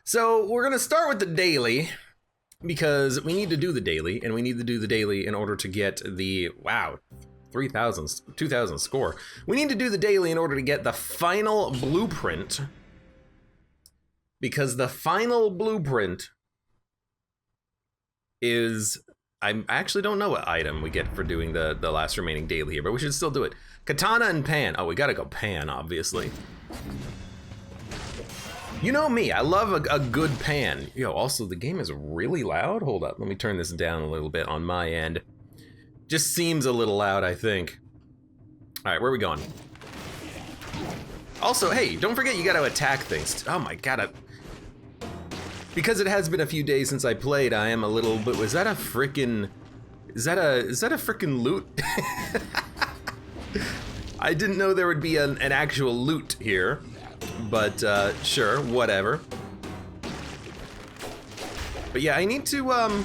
So we're gonna start with the daily because we need to do the daily, and we need to do the daily in order to get the 2,000 score. We need to do the daily in order to get the final blueprint, because the final blueprint is, I actually don't know what item we get for doing the last remaining daily here, but we should still do it. Katana and Pan. Oh, we gotta go Pan, obviously. You know me, I love a good Pan. Yo, also the game is really loud. Hold up, let me turn this down a little bit on my end. Just seems a little loud, I think. All right, where are we going? Also, hey, don't forget you gotta attack things. Oh my god, because it has been a few days since I played, I am a little bit, was that a frickin', is that a frickin' loot? I didn't know there would be an actual loot here, but sure, whatever. But yeah, I need to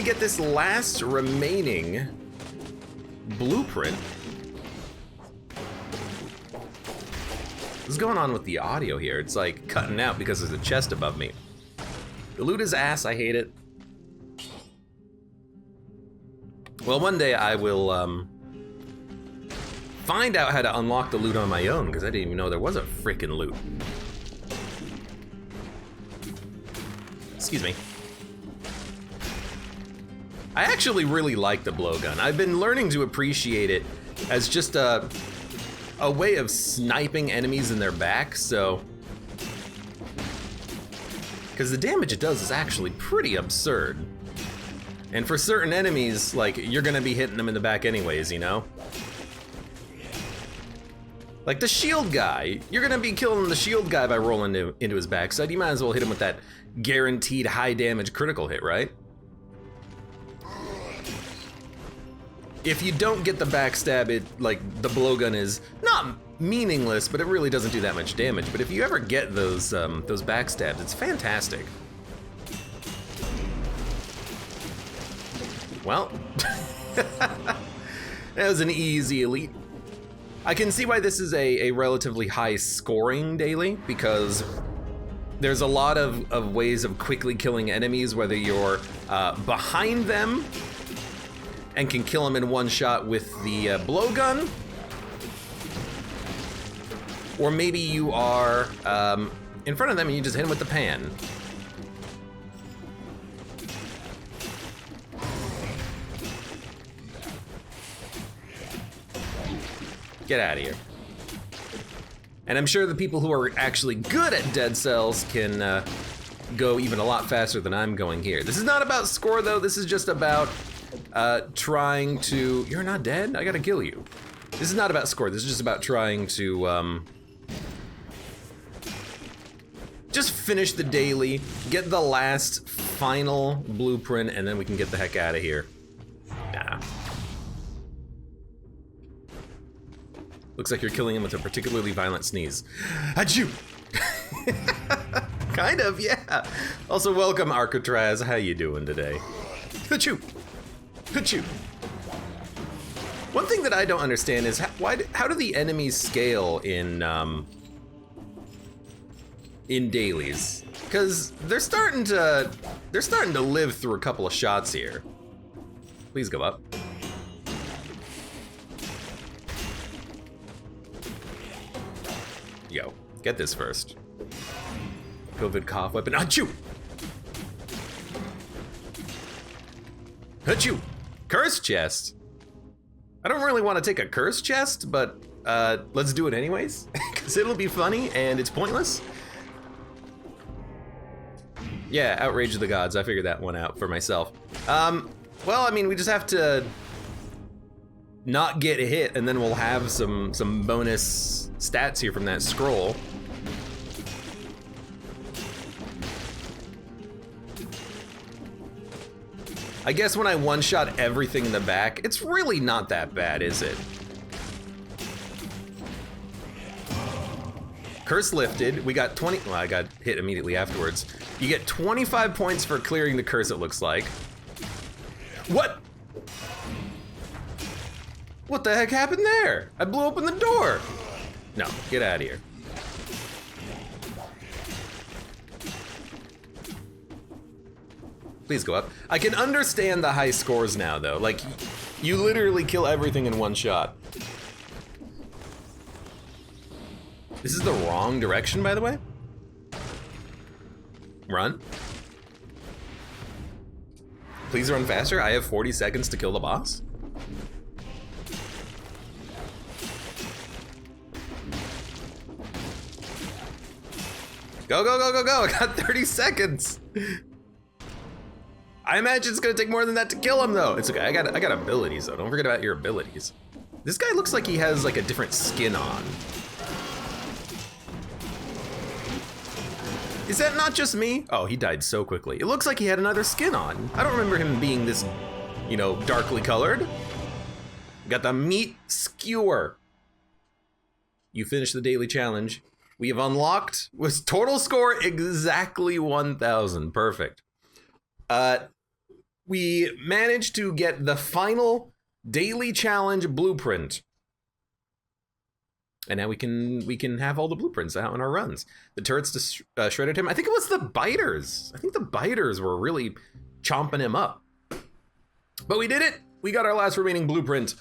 get this last remaining blueprint. What's going on with the audio here? It's like cutting out because there's a chest above me. The loot is ass, I hate it. Well, one day I will find out how to unlock the loot on my own, because I didn't even know there was a frickin' loot. Excuse me. I actually really like the blowgun. I've been learning to appreciate it as just a way of sniping enemies in their back, so... because the damage it does is actually pretty absurd. And for certain enemies, like, you're gonna be hitting them in the back anyways, you know? Like the shield guy, you're gonna be killing the shield guy by rolling into his backside. You might as well hit him with that guaranteed high damage critical hit, right? If you don't get the backstab, the blowgun is not meaningless, but it really doesn't do that much damage. But if you ever get those backstabs, it's fantastic. Well, that was an easy elite. I can see why this is a relatively high scoring daily, because there's a lot of ways of quickly killing enemies, whether you're behind them and can kill them in one shot with the blowgun, or maybe you are in front of them and you just hit them with the pan. Get out of here. And I'm sure the people who are actually good at dead cells can go even a lot faster than I'm going here. This is not about score though, this is just about trying to... You're not dead? I gotta kill you. This is not about score, this is just about trying to just finish the daily, get the last final blueprint, and then we can get the heck out of here. Nah. Looks like you're killing him with a particularly violent sneeze. Achoo! Kind of, yeah. Also, welcome, Arcatraz. How you doing today? Achoo! Achoo! One thing that I don't understand is how do the enemies scale in dailies? Because they're starting to live through a couple of shots here. Please go up. Yo, get this first. COVID cough weapon. Achoo! Achoo! Curse chest. I don't really want to take a curse chest, but let's do it anyways, because it'll be funny and it's pointless. Yeah, Outrage of the Gods. I figured that one out for myself. Well, I mean, we just have to not get hit, and then we'll have some bonus stats here from that scroll. I guess when I one-shot everything in the back, it's really not that bad, is it? Curse lifted. We got 20. Well, I got hit immediately afterwards. You get 25 points for clearing the curse, it looks like. What? What the heck happened there? I blew open the door. No, get out of here. Please go up. I can understand the high scores now, though. Like, you literally kill everything in one shot. This is the wrong direction, by the way. Run. Please run faster. I have 40 seconds to kill the boss. Go, go, go, go, go. I got 30 seconds. I imagine it's gonna take more than that to kill him, though. It's okay. I got abilities, though. Don't forget about your abilities. This guy looks like he has like a different skin on. Is that not just me? Oh, he died so quickly. It looks like he had another skin on. I don't remember him being this, you know, darkly colored. Got the meat skewer. You finished the daily challenge. We have unlocked with total score exactly 1,000. Perfect. We managed to get the final daily challenge blueprint. And now we can have all the blueprints out in our runs. The turrets shredded him. I think it was the biters. I think the biters were really chomping him up. But we did it. We got our last remaining blueprint.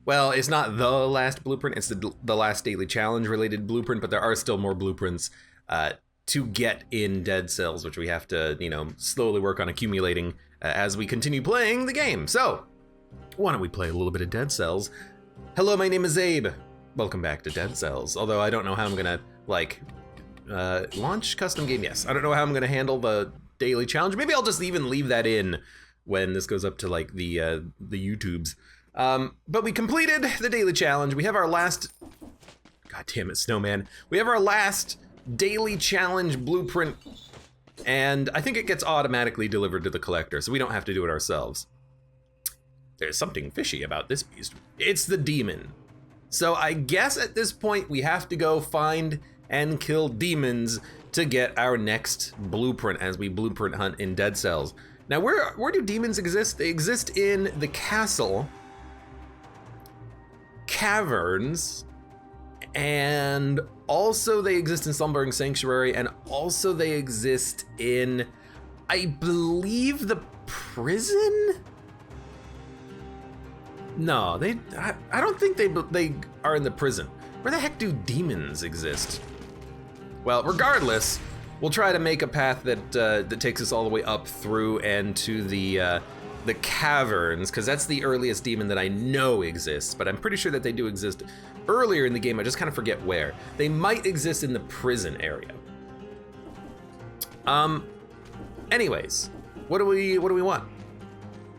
Well, it's not the last blueprint. It's the last daily challenge related blueprint, but there are still more blueprints to get in Dead Cells, which we have to, you know, slowly work on accumulating as we continue playing the game. So, why don't we play a little bit of Dead Cells? Hello, my name is Abe. Welcome back to Dead Cells. Although I don't know how I'm gonna, like, launch custom game. Yes, I don't know how I'm gonna handle the daily challenge. Maybe I'll just even leave that in when this goes up to, like, the YouTubes. But we completed the daily challenge. We have our last, god damn it, Snowman. We have our last daily challenge blueprint, and I think it gets automatically delivered to the collector, so we don't have to do it ourselves. There's something fishy about this beast. It's the demon. So I guess at this point we have to go find and kill demons to get our next blueprint as we blueprint hunt in Dead Cells. Now where do demons exist? They exist in the castle, caverns, and also they exist in Slumbering Sanctuary, and also they exist in, I believe, the prison? No, I don't think they are in the prison. Where the heck do demons exist? Well, regardless, we'll try to make a path that takes us all the way up through and to the caverns, because that's the earliest demon that I know exists, but I'm pretty sure that they do exist earlier in the game. I just kind of forget where. They might exist in the prison area. Anyways, what do we want?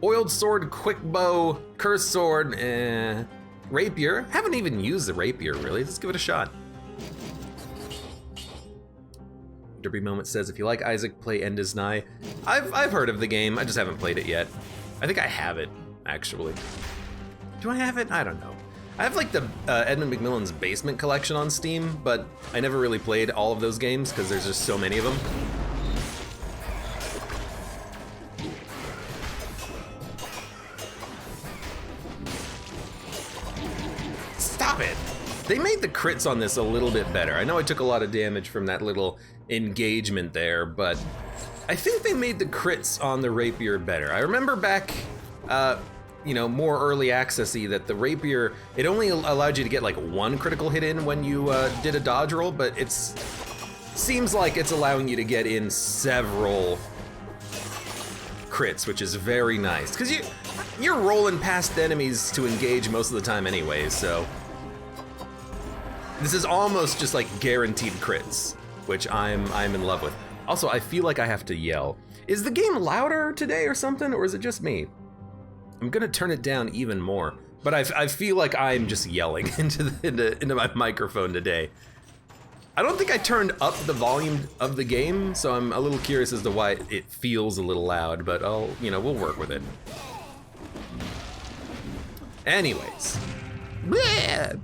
Oiled sword, quick bow, cursed sword, rapier. Haven't even used the rapier, really. Let's give it a shot. Derby Moment says, if you like Isaac, play End is Nigh. I've heard of the game, I just haven't played it yet. I think I have it, actually. Do I have it? I don't know. I have like the Edmund McMillan's Basement collection on Steam, but I never really played all of those games because there's just so many of them. Stop it! They made the crits on this a little bit better. I know I took a lot of damage from that little engagement there, but I think they made the crits on the rapier better. I remember back, you know, more early accessy that the rapier, it only allowed you to get like one critical hit in when you did a dodge roll, but seems like it's allowing you to get in several crits, which is very nice, because you're rolling past enemies to engage most of the time anyway, so this is almost just like guaranteed crits, which I'm in love with. Also, I feel like I have to yell. Is the game louder today or something, or is it just me? I'm gonna turn it down even more, but I feel like I'm just yelling into my microphone today. I don't think I turned up the volume of the game, so I'm a little curious as to why it feels a little loud, but we'll work with it. Anyways. Bleh!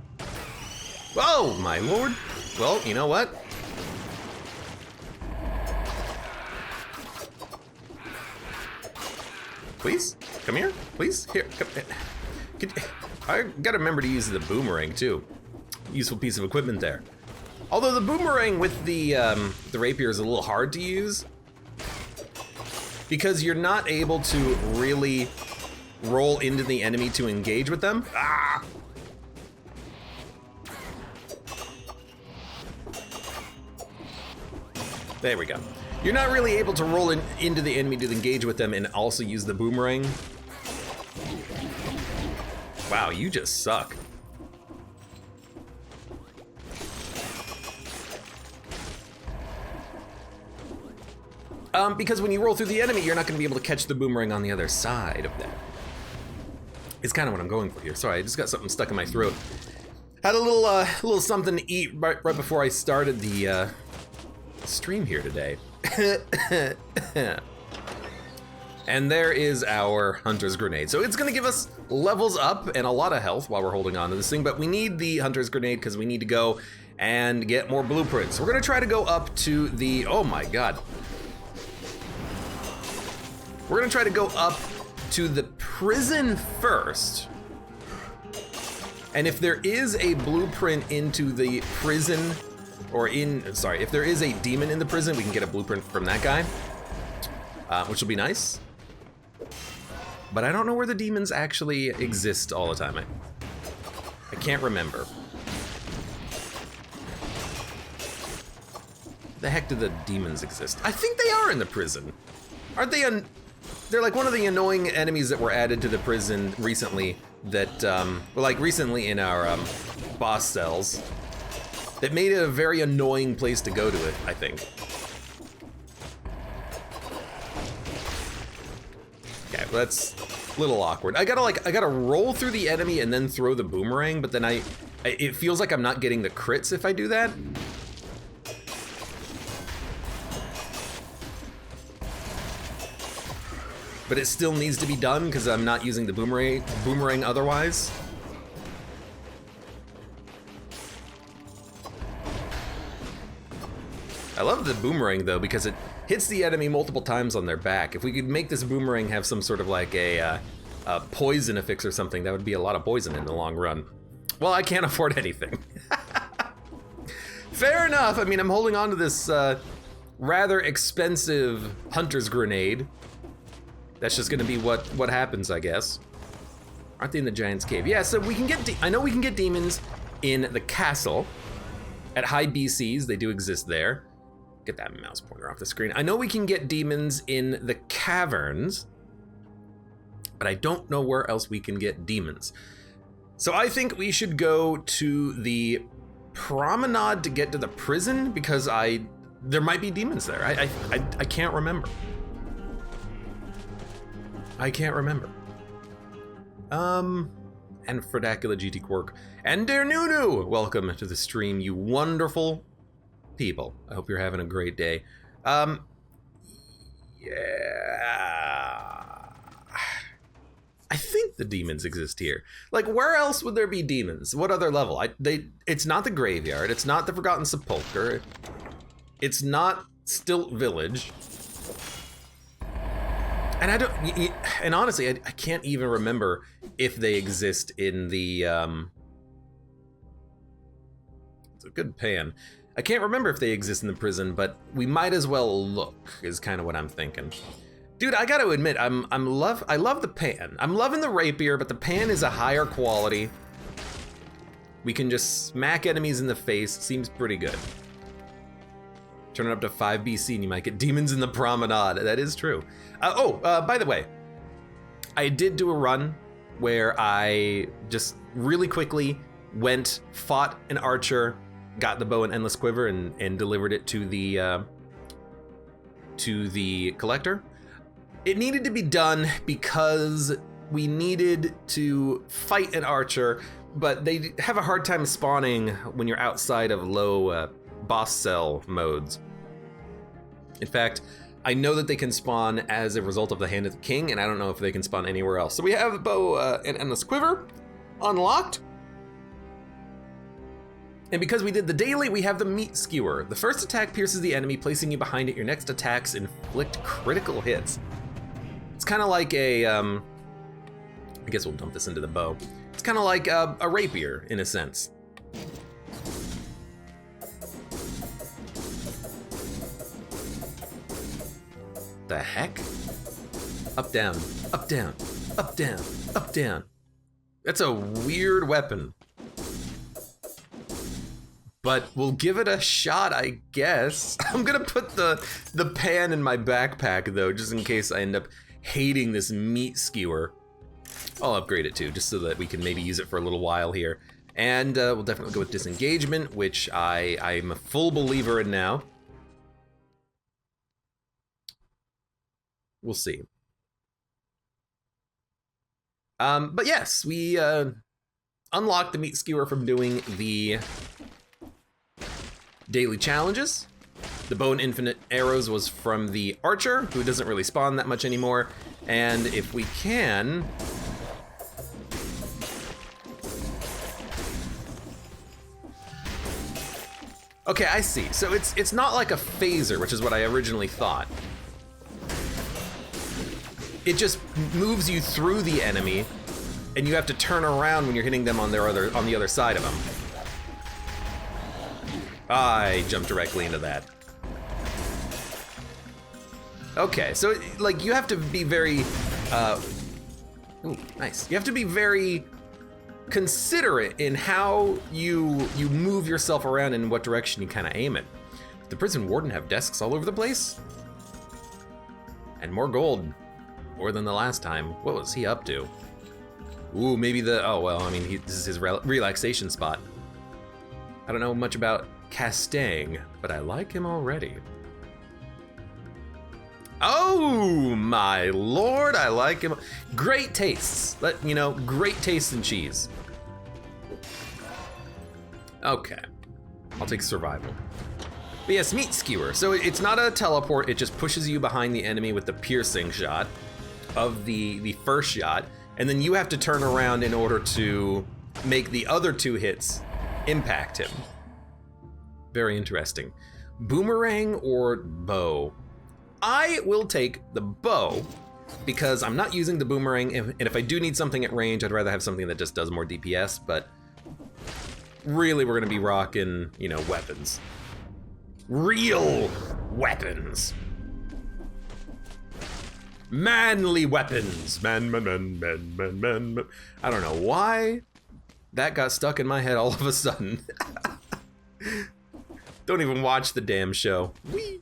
Oh, my lord. Well, you know what? Please, come here. Please, here. Come. I gotta remember to use the boomerang too. Useful piece of equipment there. Although the boomerang with the rapier is a little hard to use. because you're not able to really roll into the enemy to engage with them. Ah! There we go. You're not really able to roll into the enemy to engage with them and also use the boomerang. Wow, you just suck. Because when you roll through the enemy, you're not going to be able to catch the boomerang on the other side of that. It's kind of what I'm going for here. Sorry, I just got something stuck in my throat. Had a little something to eat right before I started the stream here today. And there is our Hunter's Grenade. So it's going to give us levels up and a lot of health while we're holding on to this thing, but we need the Hunter's Grenade because we need to go and get more blueprints. We're going to try to go up to the, oh my god. We're gonna try to go up to the prison first. And if there is a blueprint into the prison, or if there is a demon in the prison, we can get a blueprint from that guy, which will be nice. But I don't know where the demons actually exist all the time. I can't remember. The heck do the demons exist? I think they are in the prison. Aren't they they're like one of the annoying enemies that were added to the prison recently that, like recently in our boss cells, that made it a very annoying place to go to it, I think. Okay, well that's a little awkward. I gotta roll through the enemy and then throw the boomerang, but then it feels like I'm not getting the crits if I do that. But it still needs to be done because I'm not using the boomerang otherwise. I love the boomerang though because it hits the enemy multiple times on their back. If we could make this boomerang have some sort of like a poison affix or something, that would be a lot of poison in the long run. Well, I can't afford anything. Fair enough. I mean, I'm holding on to this rather expensive Hunter's Grenade. That's just gonna be what happens, I guess. Aren't they in the Giant's Cave? Yeah, so we can get, I know we can get demons in the castle. At high BCs, they do exist there. Get that mouse pointer off the screen. I know we can get demons in the caverns, but I don't know where else we can get demons. So I think we should go to the promenade to get to the prison because there might be demons there. I can't remember. I can't remember. And Fredacula GT Quirk. And Dear Nunu! Welcome to the stream, you wonderful people. I hope you're having a great day. Yeah. I think the demons exist here. Like, where else would there be demons? What other level? It's not the graveyard. It's not the Forgotten Sepulchre. It's not Stilt Village. And and honestly, I can't even remember if they exist in the, it's a good pan. I can't remember if they exist in the prison, but we might as well look, is kind of what I'm thinking. Dude, I gotta admit, I love the pan. I'm loving the rapier, but the pan is a higher quality. We can just smack enemies in the face, seems pretty good. Turn it up to 5 BC and you might get demons in the promenade. That is true. By the way, I did do a run where I just really quickly went, fought an archer, got the bow and endless quiver, and delivered it to the collector. It needed to be done because we needed to fight an archer, but they have a hard time spawning when you're outside of low boss cell modes. In fact, I know that they can spawn as a result of the Hand of the King, and I don't know if they can spawn anywhere else. So we have the bow and endless quiver unlocked. And because we did the daily, we have the meat skewer. The first attack pierces the enemy, placing you behind it. Your next attacks inflict critical hits. It's kind of like a, I guess we'll dump this into the bow. It's kind of like a rapier in a sense. The heck? Up, down, up, down, up, down, up, down. That's a weird weapon. But we'll give it a shot, I guess. I'm gonna put the pan in my backpack though, just in case I end up hating this meat skewer. I'll upgrade it too, just so that we can maybe use it for a little while here. And we'll definitely go with disengagement, which I'm a full believer in now. We'll see. But yes, we unlocked the meat skewer from doing the daily challenges. The bow and infinite arrows was from the archer, who doesn't really spawn that much anymore. And if we can... Okay, I see. So it's not like a phaser, which is what I originally thought. It just moves you through the enemy, and you have to turn around when you're hitting them on the other side of them. I jumped directly into that. Okay, so like you have to be very, ooh, nice. You have to be very considerate in how you move yourself around and in what direction you kind of aim it. The prison warden have desks all over the place, and more gold, more than the last time. What was he up to? Ooh, maybe oh well, I mean, this is his relaxation spot. I don't know much about Castang, but I like him already. Oh my lord, I like him. Great tastes. Great taste in cheese. Okay, I'll take survival. But yes, meat skewer. So it's not a teleport, it just pushes you behind the enemy with the piercing shot of the first shot, and then you have to turn around in order to make the other two hits impact him. Very interesting. Boomerang or bow? I will take the bow because I'm not using the boomerang, and if I do need something at range, I'd rather have something that just does more DPS, but really we're gonna be rocking, weapons. Real weapons. Manly weapons. Man. I don't know why that got stuck in my head all of a sudden. Don't even watch the damn show. Whee!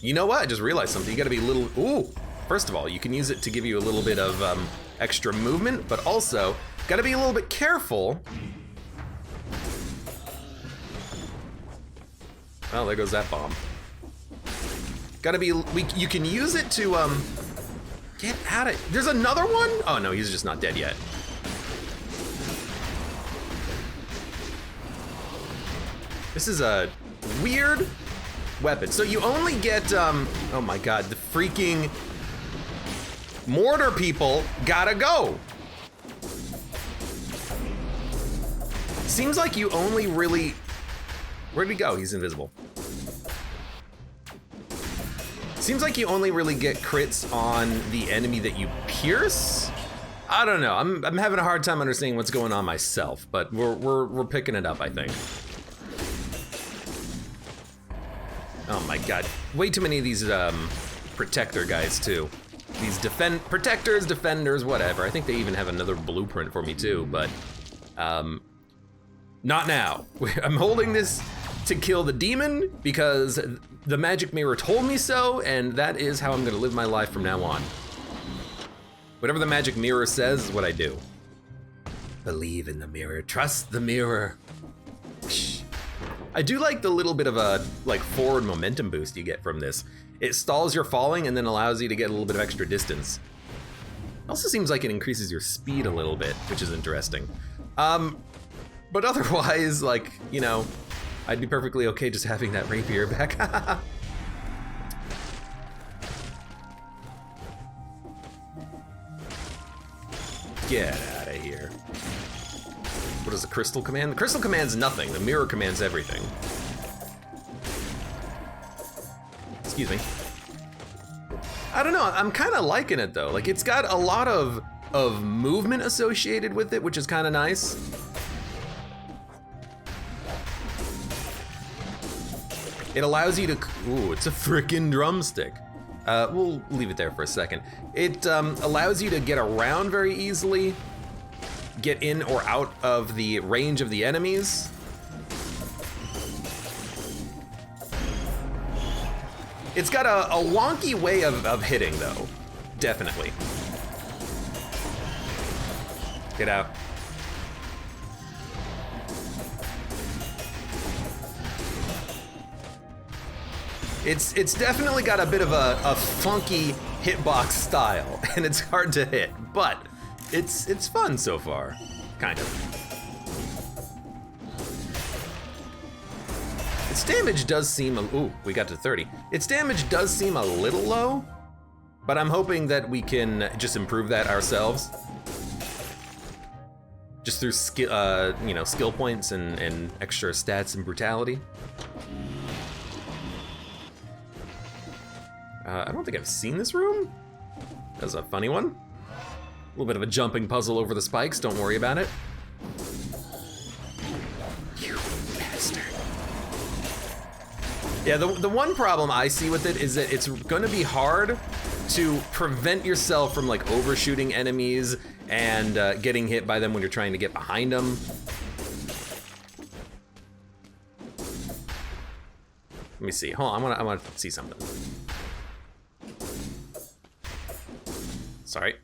You know what? I just realized something. You gotta be a little... Ooh! First of all, you can use it to give you a little bit of extra movement, but also, gotta be a little bit careful. Oh, there goes that bomb. Gotta be... You can use it to, get out of... There's another one? Oh no, he's just not dead yet. This is a weird weapon. So you only get, oh my god, the freaking mortar people gotta go. Seems like you only really... Where'd he go? He's invisible. Seems like you only really get crits on the enemy that you pierce. I don't know. I'm having a hard time understanding what's going on myself, but we're picking it up, I think. Oh my god. Way too many of these protector guys too. These protectors, defenders, whatever. I think they even have another blueprint for me too, but not now. I'm holding this to kill the demon because the magic mirror told me so, and that is how I'm gonna live my life from now on. Whatever the magic mirror says is what I do. Believe in the mirror, trust the mirror. I do like the little bit of a forward momentum boost you get from this. It stalls your falling and then allows you to get a little bit of extra distance. Also seems like it increases your speed a little bit, which is interesting. But otherwise, I'd be perfectly okay just having that rapier back. Get out of here. What is the crystal command? The crystal commands nothing. The mirror commands everything. Excuse me. I don't know. I'm kind of liking it though. It's got a lot of movement associated with it, which is kind of nice. It allows you to, ooh, it's a frickin' drumstick. We'll leave it there for a second. It allows you to get around very easily, get in or out of the range of the enemies. It's got a wonky way of hitting though, definitely. Get out. It's definitely got a bit of a funky hitbox style, and it's hard to hit, but it's fun so far, kind of. Its damage does seem, ooh, we got to 30. Its damage does seem a little low, but I'm hoping that we can just improve that ourselves. Just through skill, you know, skill points and extra stats and brutality. I don't think I've seen this room. That's a funny one. A little bit of a jumping puzzle over the spikes, don't worry about it. You bastard. Yeah, the one problem I see with it is that it's gonna be hard to prevent yourself from like overshooting enemies and getting hit by them when you're trying to get behind them. Let me see, hold on, I wanna see something. Sorry.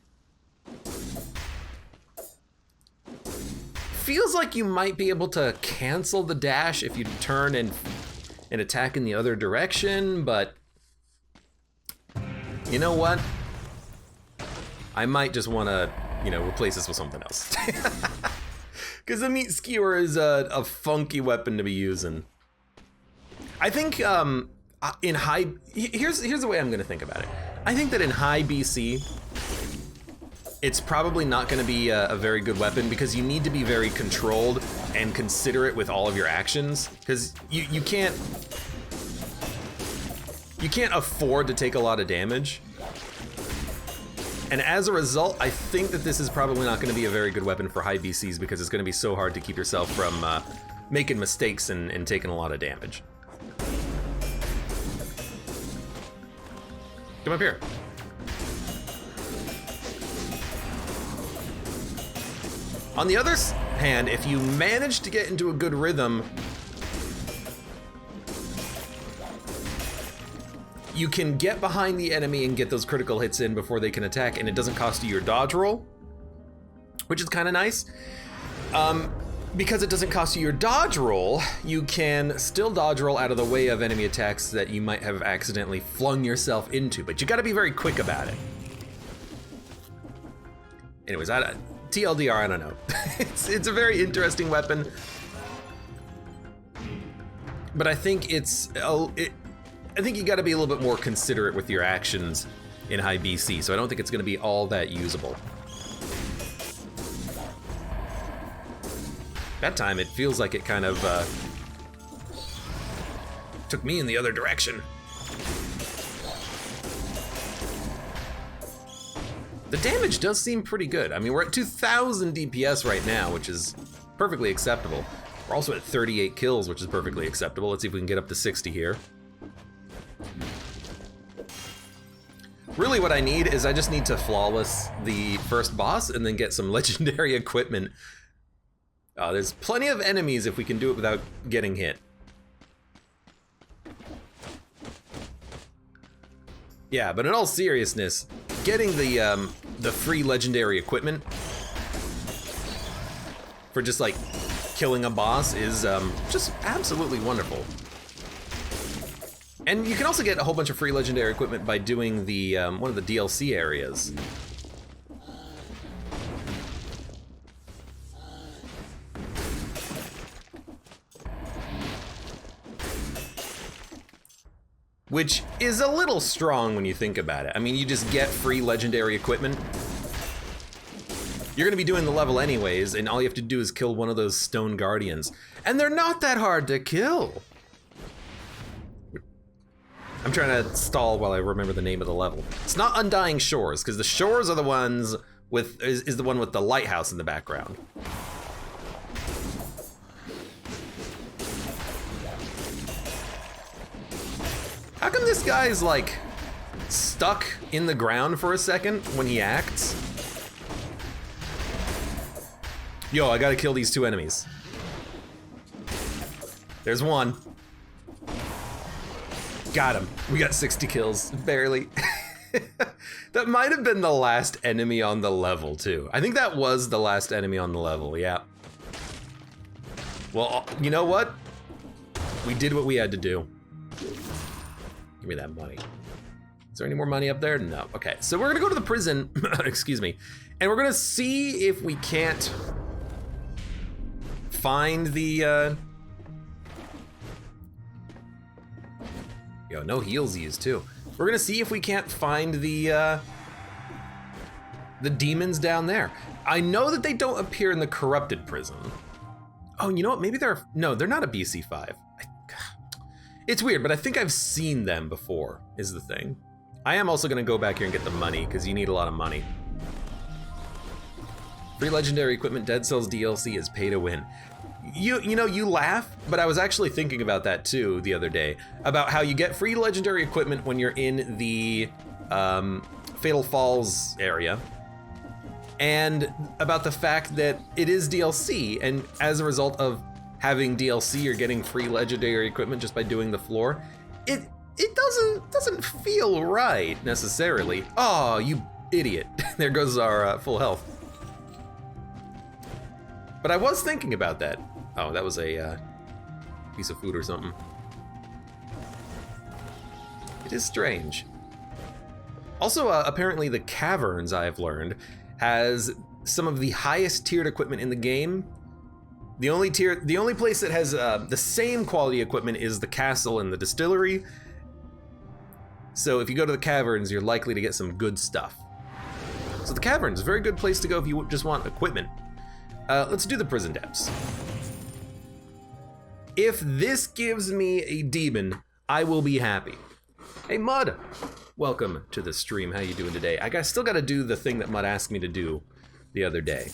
Feels like you might be able to cancel the dash if you turn and attack in the other direction, but you know what? I might just want to, you know, replace this with something else. Because the meat skewer is a funky weapon to be using. I think in high, here's the way I'm going to think about it. I think that in high BC, it's probably not going to be a very good weapon because you need to be very controlled and considerate with all of your actions, because you can't afford to take a lot of damage. And as a result, I think that this is probably not going to be a very good weapon for high BCs because it's going to be so hard to keep yourself from making mistakes and taking a lot of damage. Come up here. On the other hand, if you manage to get into a good rhythm, you can get behind the enemy and get those critical hits in before they can attack, and it doesn't cost you your dodge roll, which is kind of nice. Because it doesn't cost you your dodge roll, you can still dodge roll out of the way of enemy attacks that you might have accidentally flung yourself into, but you gotta be very quick about it. Anyways, TLDR, I don't know. It's a very interesting weapon, but I think I think you got to be a little bit more considerate with your actions in high BC, so I don't think it's going to be all that usable. That time it feels like it kind of took me in the other direction. The damage does seem pretty good. I mean, we're at 2,000 DPS right now, which is perfectly acceptable. We're also at 38 kills, which is perfectly acceptable. Let's see if we can get up to 60 here. Really what I need is I just need to flawless the first boss and then get some legendary equipment. There's plenty of enemies if we can do it without getting hit. Yeah, but in all seriousness, getting the free legendary equipment for just like killing a boss is just absolutely wonderful. And you can also get a whole bunch of free legendary equipment by doing the one of the DLC areas. Which is a little strong when you think about it. I mean, you just get free legendary equipment. You're gonna be doing the level anyways, and all you have to do is kill one of those stone guardians. And they're not that hard to kill. I'm trying to stall while I remember the name of the level. It's not Undying Shores, because the shores are the ones with, is the one with the lighthouse in the background. How come this guy's like stuck in the ground for a second when he acts? Yo, I gotta kill these two enemies. There's one. Got him. We got 60 kills, barely. That might have been the last enemy on the level too. I think that was the last enemy on the level, yeah. Well, you know what? We did what we had to do. Give me that money. Is there any more money up there? No, okay. So we're gonna go to the prison, excuse me, and we're gonna see if we can't find the, Yo, no heals used too. We're gonna see if we can't find the demons down there. I know that they don't appear in the corrupted prison. Oh, you know what? Maybe they're not a BC5. It's weird, but I think I've seen them before, is the thing. I am also gonna go back here and get the money, because you need a lot of money. Free legendary equipment, Dead Cells DLC is pay to win. You know, you laugh, but I was actually thinking about that too the other day, about how you get free legendary equipment when you're in the Fatal Falls area, and about the fact that it is DLC, and as a result of having DLC, you're getting free legendary equipment just by doing the floor. It doesn't feel right necessarily. Oh, you idiot! There goes our full health. But I was thinking about that. Oh, that was a piece of food or something. It is strange. Also, apparently the caverns, I've learned, has some of the highest tiered equipment in the game. The only place that has the same quality equipment is the castle and the distillery. So if you go to the caverns, you're likely to get some good stuff. So the caverns, a very good place to go if you just want equipment. Let's do the prison depths. If this gives me a demon, I will be happy. Hey Mud, welcome to the stream. How you doing today? I still got to do the thing that Mud asked me to do the other day.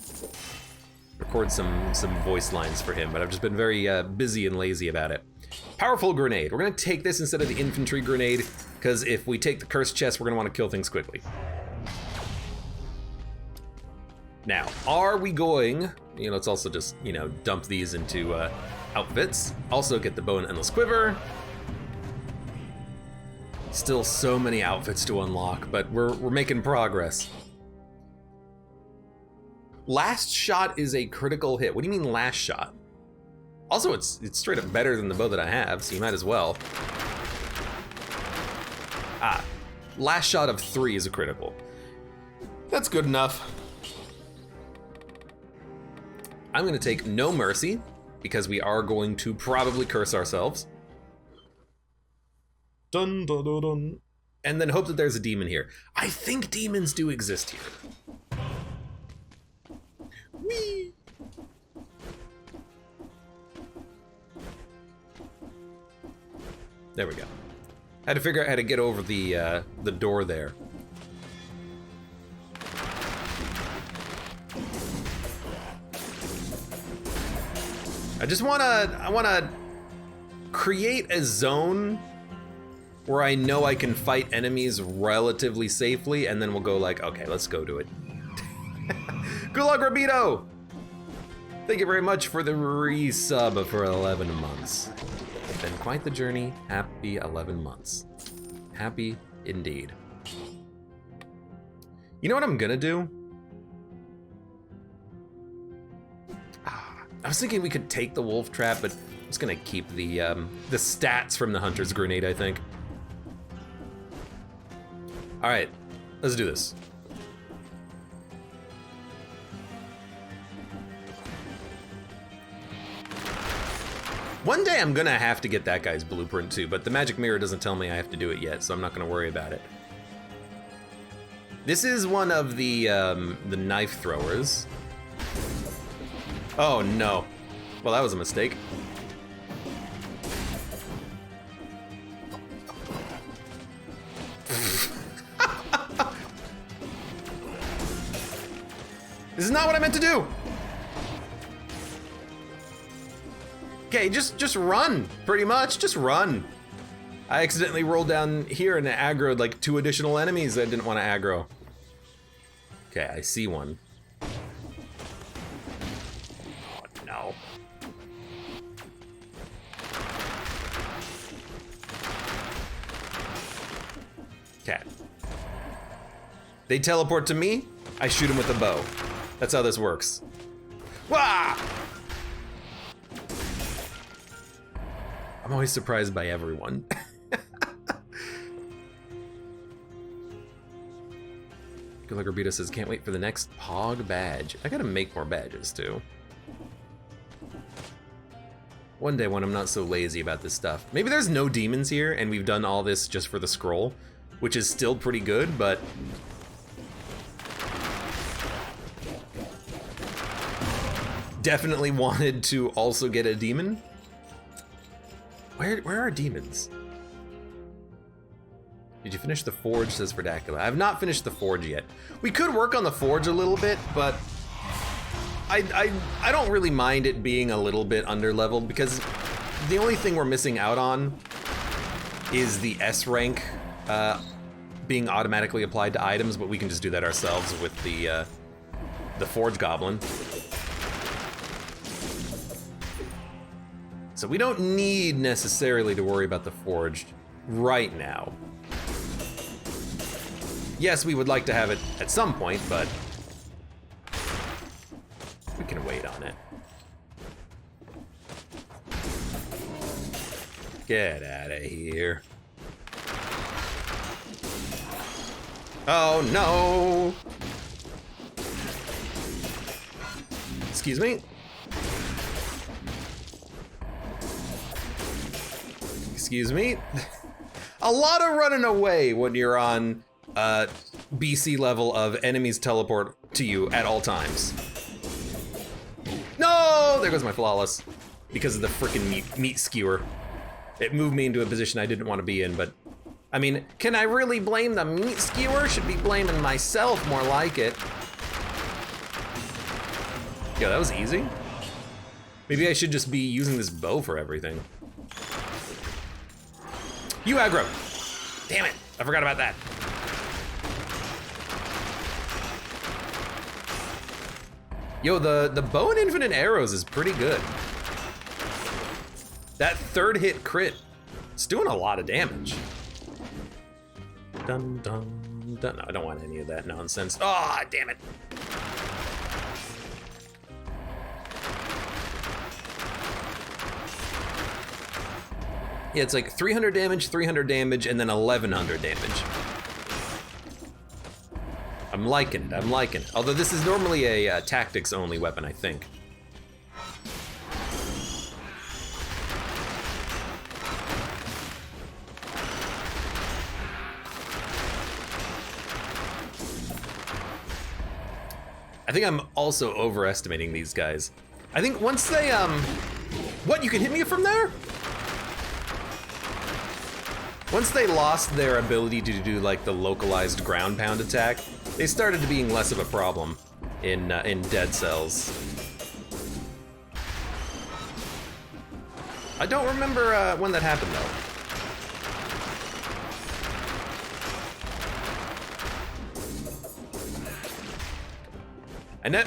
Record some voice lines for him, but I've just been very busy and lazy about it. Powerful grenade. We're gonna take this instead of the infantry grenade, because if we take the cursed chest, we're gonna want to kill things quickly. Now, are we going, let's also just, dump these into outfits. Also get the bow and endless quiver. Still so many outfits to unlock, but we're making progress. Last shot is a critical hit. What do you mean last shot? Also, it's straight up better than the bow that I have, so you might as well. Last shot of 3 is a critical. That's good enough. I'm gonna take no mercy, because we are going to probably curse ourselves. Dun dun dun dun. And then hope that there's a demon here. I think demons do exist here. Whee! There we go. Had to figure out how to get over the door there. I wanna create a zone where I know I can fight enemies relatively safely, and then we'll go like, okay, let's go do it. Gulag Rabito! Thank you very much for the resub for 11 months. It's been quite the journey. Happy 11 months. Happy indeed. You know what I'm gonna do? I was thinking we could take the wolf trap, but I'm just gonna keep the stats from the hunter's grenade, I think. All right, let's do this. One day I'm gonna have to get that guy's blueprint too, but the magic mirror doesn't tell me I have to do it yet, so I'm not gonna worry about it. This is one of the knife throwers. Oh no. Well, that was a mistake. This is not what I meant to do. Okay, just run, pretty much. Just run. I accidentally rolled down here and aggroed like 2 additional enemies I didn't want to aggro. Okay, I see one. Oh no. Okay. They teleport to me, I shoot them with a bow. That's how this works. Wah! I'm always surprised by everyone. Good Luck Rubita says, can't wait for the next Pog badge. I gotta make more badges too. One day when I'm not so lazy about this stuff. Maybe there's no demons here and we've done all this just for the scroll, which is still pretty good, but definitely wanted to also get a demon. Where are demons? Did you finish the forge, says Verdacula. I have not finished the forge yet. We could work on the forge a little bit, but I don't really mind it being a little bit underleveled because the only thing we're missing out on is the S rank being automatically applied to items, but we can just do that ourselves with the forge goblin. So we don't need necessarily to worry about the forged right now. Yes, we would like to have it at some point, but we can wait on it. Get out of here. Oh no! Excuse me? Excuse me? A lot of running away when you're on BC level of enemies teleport to you at all times. No! There goes my flawless. Because of the frickin' meat skewer. It moved me into a position I didn't want to be in, but I mean, can I really blame the meat skewer? Should be blaming myself, more like it. Yo, that was easy. Maybe I should just be using this bow for everything. You aggro. Damn it, I forgot about that. Yo, the bow and infinite arrows is pretty good. That 3rd hit crit, it's doing a lot of damage. Dun dun dun. No, I don't want any of that nonsense. Ah, oh, damn it. Yeah, it's like 300 damage, and then 1100 damage. I'm liking it, I'm liking it. Although this is normally a tactics-only weapon, I think. I think I'm also overestimating these guys. I think once they, what, you can hit me from there? Once they lost their ability to do like the localized ground pound attack, they started being less of a problem in Dead Cells. I don't remember when that happened though.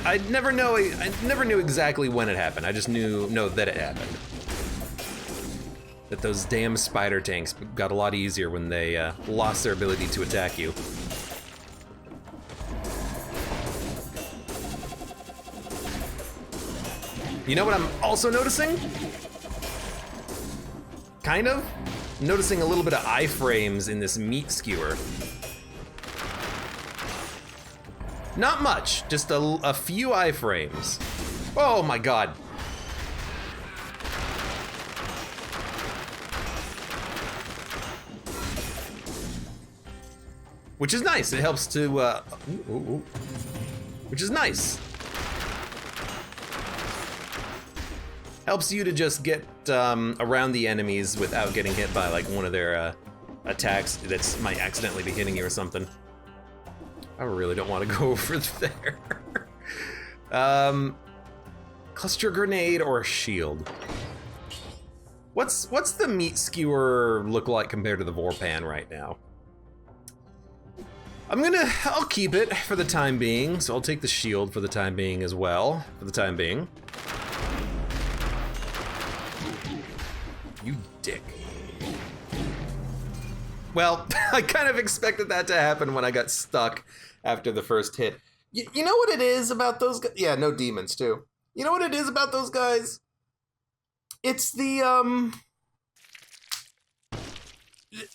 I never knew exactly when it happened. I just know that it happened. That those damn spider tanks got a lot easier when they lost their ability to attack you. You know what I'm also noticing? Kind of? Noticing a little bit of iframes in this meat skewer. Not much, just a few iframes. Oh my god. Which is nice, it helps to, which is nice. Helps you to just get around the enemies without getting hit by like one of their attacks that might accidentally be hitting you or something. I really don't want to go over there. Cluster grenade or a shield? What's the meat skewer look like compared to the Vorpan right now? I'll keep it for the time being, so I'll take the shield for the time being as well, for the time being. You dick. Well, I kind of expected that to happen when I got stuck after the first hit. You know what it is about those guys? Yeah, no demons too. You know what it is about those guys? It's the,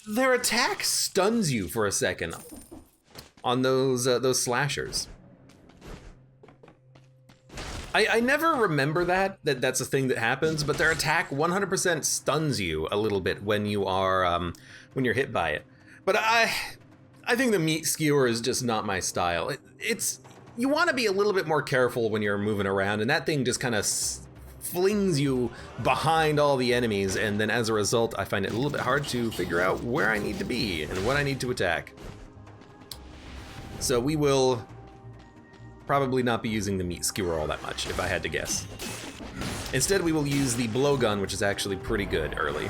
their attack stuns you for a second on those slashers. I never remember that's a thing that happens, but their attack 100% stuns you a little bit when you are, when you're hit by it. But I think the meat skewer is just not my style. You want to be a little bit more careful when you're moving around, and that thing just kind of flings you behind all the enemies, and then as a result, I find it a little bit hard to figure out where I need to be and what I need to attack. So we will probably not be using the meat skewer all that much, if I had to guess. Instead, we will use the blowgun, which is actually pretty good early.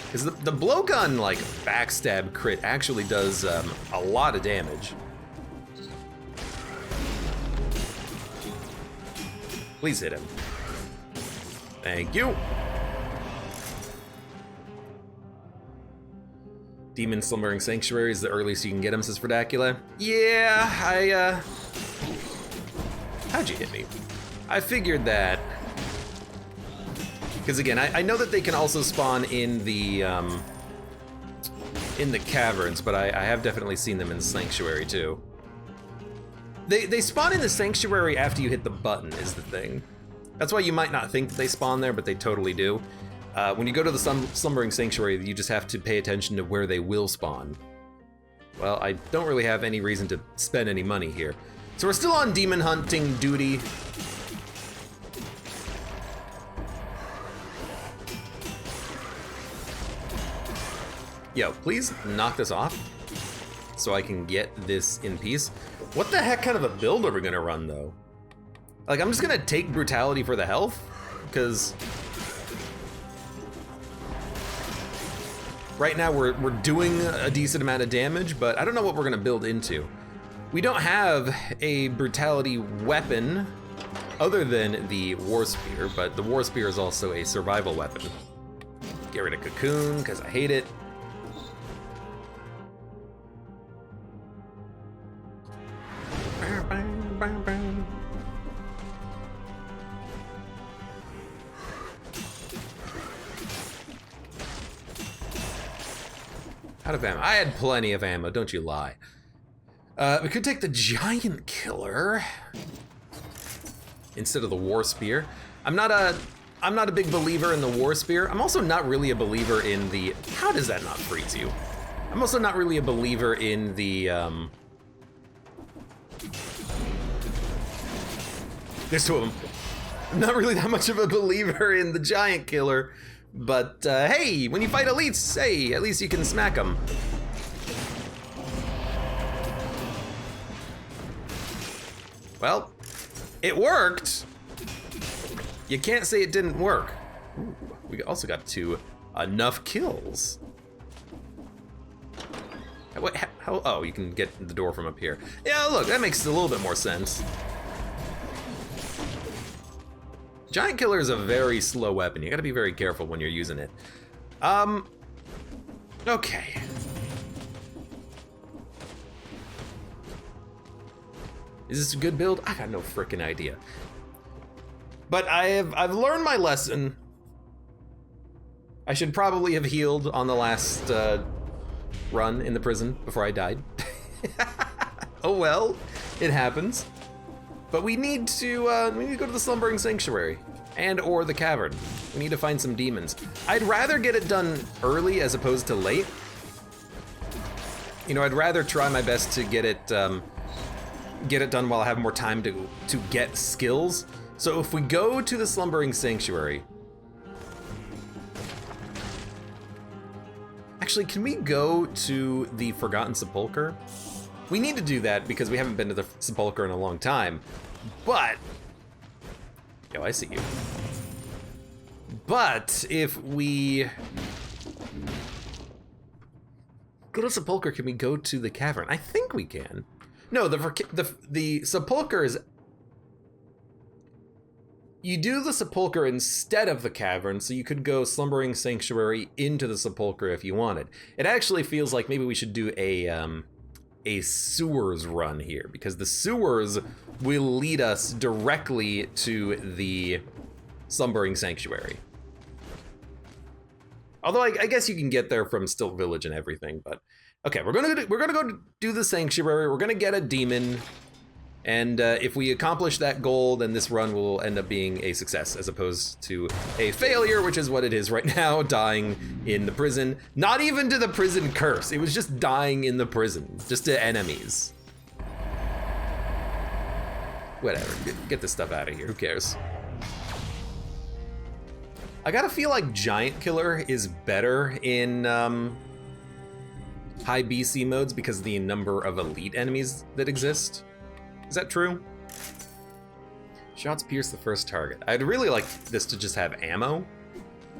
Because the blowgun, like, backstab crit actually does a lot of damage. Please hit him. Thank you. Demon Slumbering Sanctuary is the earliest you can get him, says Verdacula. Yeah, how'd you hit me? I figured that. Because again, I know that they can also spawn in the caverns, but I have definitely seen them in Sanctuary too. They spawn in the Sanctuary after you hit the button, is the thing. That's why you might not think that they spawn there, but they totally do. When you go to the Slumbering Sanctuary, you just have to pay attention to where they will spawn. Well, I don't really have any reason to spend any money here. So we're still on demon hunting duty. Yo, please knock this off so I can get this in peace. What the heck kind of a build are we gonna run though? Like, I'm just gonna take brutality for the health, because right now we're doing a decent amount of damage, but I don't know what we're gonna build into. We don't have a brutality weapon other than the War Spear, but the War Spear is also a survival weapon. Get rid of Cocoon, because I hate it. Out of ammo. I had plenty of ammo, don't you lie. We could take the Giant Killer instead of the War Spear. I'm not a big believer in the War Spear. I'm also not really a believer in the... How does that not freeze you? I'm also not really a believer in the... There's two of them. I'm not really that much of a believer in the Giant Killer, but hey, when you fight elites, hey, at least you can smack them. Well, it worked. You can't say it didn't work. Ooh, we also got enough kills. Oh, you can get the door from up here. Yeah, look, that makes a little bit more sense. Giant Killer is a very slow weapon. You gotta be very careful when you're using it. Okay. Is this a good build? I got no frickin' idea. But I've learned my lesson. I should probably have healed on the last run in the prison before I died. Oh well, it happens. But we need to go to the Slumbering Sanctuary and or the cavern. We need to find some demons. I'd rather get it done early as opposed to late. You know, I'd rather try my best to get it done while I have more time to get skills. So if we go to the Slumbering Sanctuary, actually, can we go to the Forgotten Sepulchre? We need to do that because we haven't been to the Sepulchre in a long time, but... Yo, I see you. But if we go to Sepulcher, can we go to the cavern? I think we can. No, the Sepulcher is... You do the Sepulcher instead of the cavern, so you could go Slumbering Sanctuary into the Sepulcher if you wanted. It actually feels like maybe we should do a sewers run here, because the sewers will lead us directly to the Slumbering Sanctuary. Although I guess you can get there from Stilt Village and everything, but okay, we're gonna go do the Sanctuary. We're gonna get a demon, and if we accomplish that goal, then this run will end up being a success as opposed to a failure, which is what it is right now, dying in the prison. Not even to the prison curse. It was just dying in the prison, just to enemies. Whatever. Get this stuff out of here. Who cares? I gotta feel like Giant Killer is better in high BC modes because of the number of elite enemies that exist. Is that true? Shots pierce the first target. I'd really like this to just have ammo,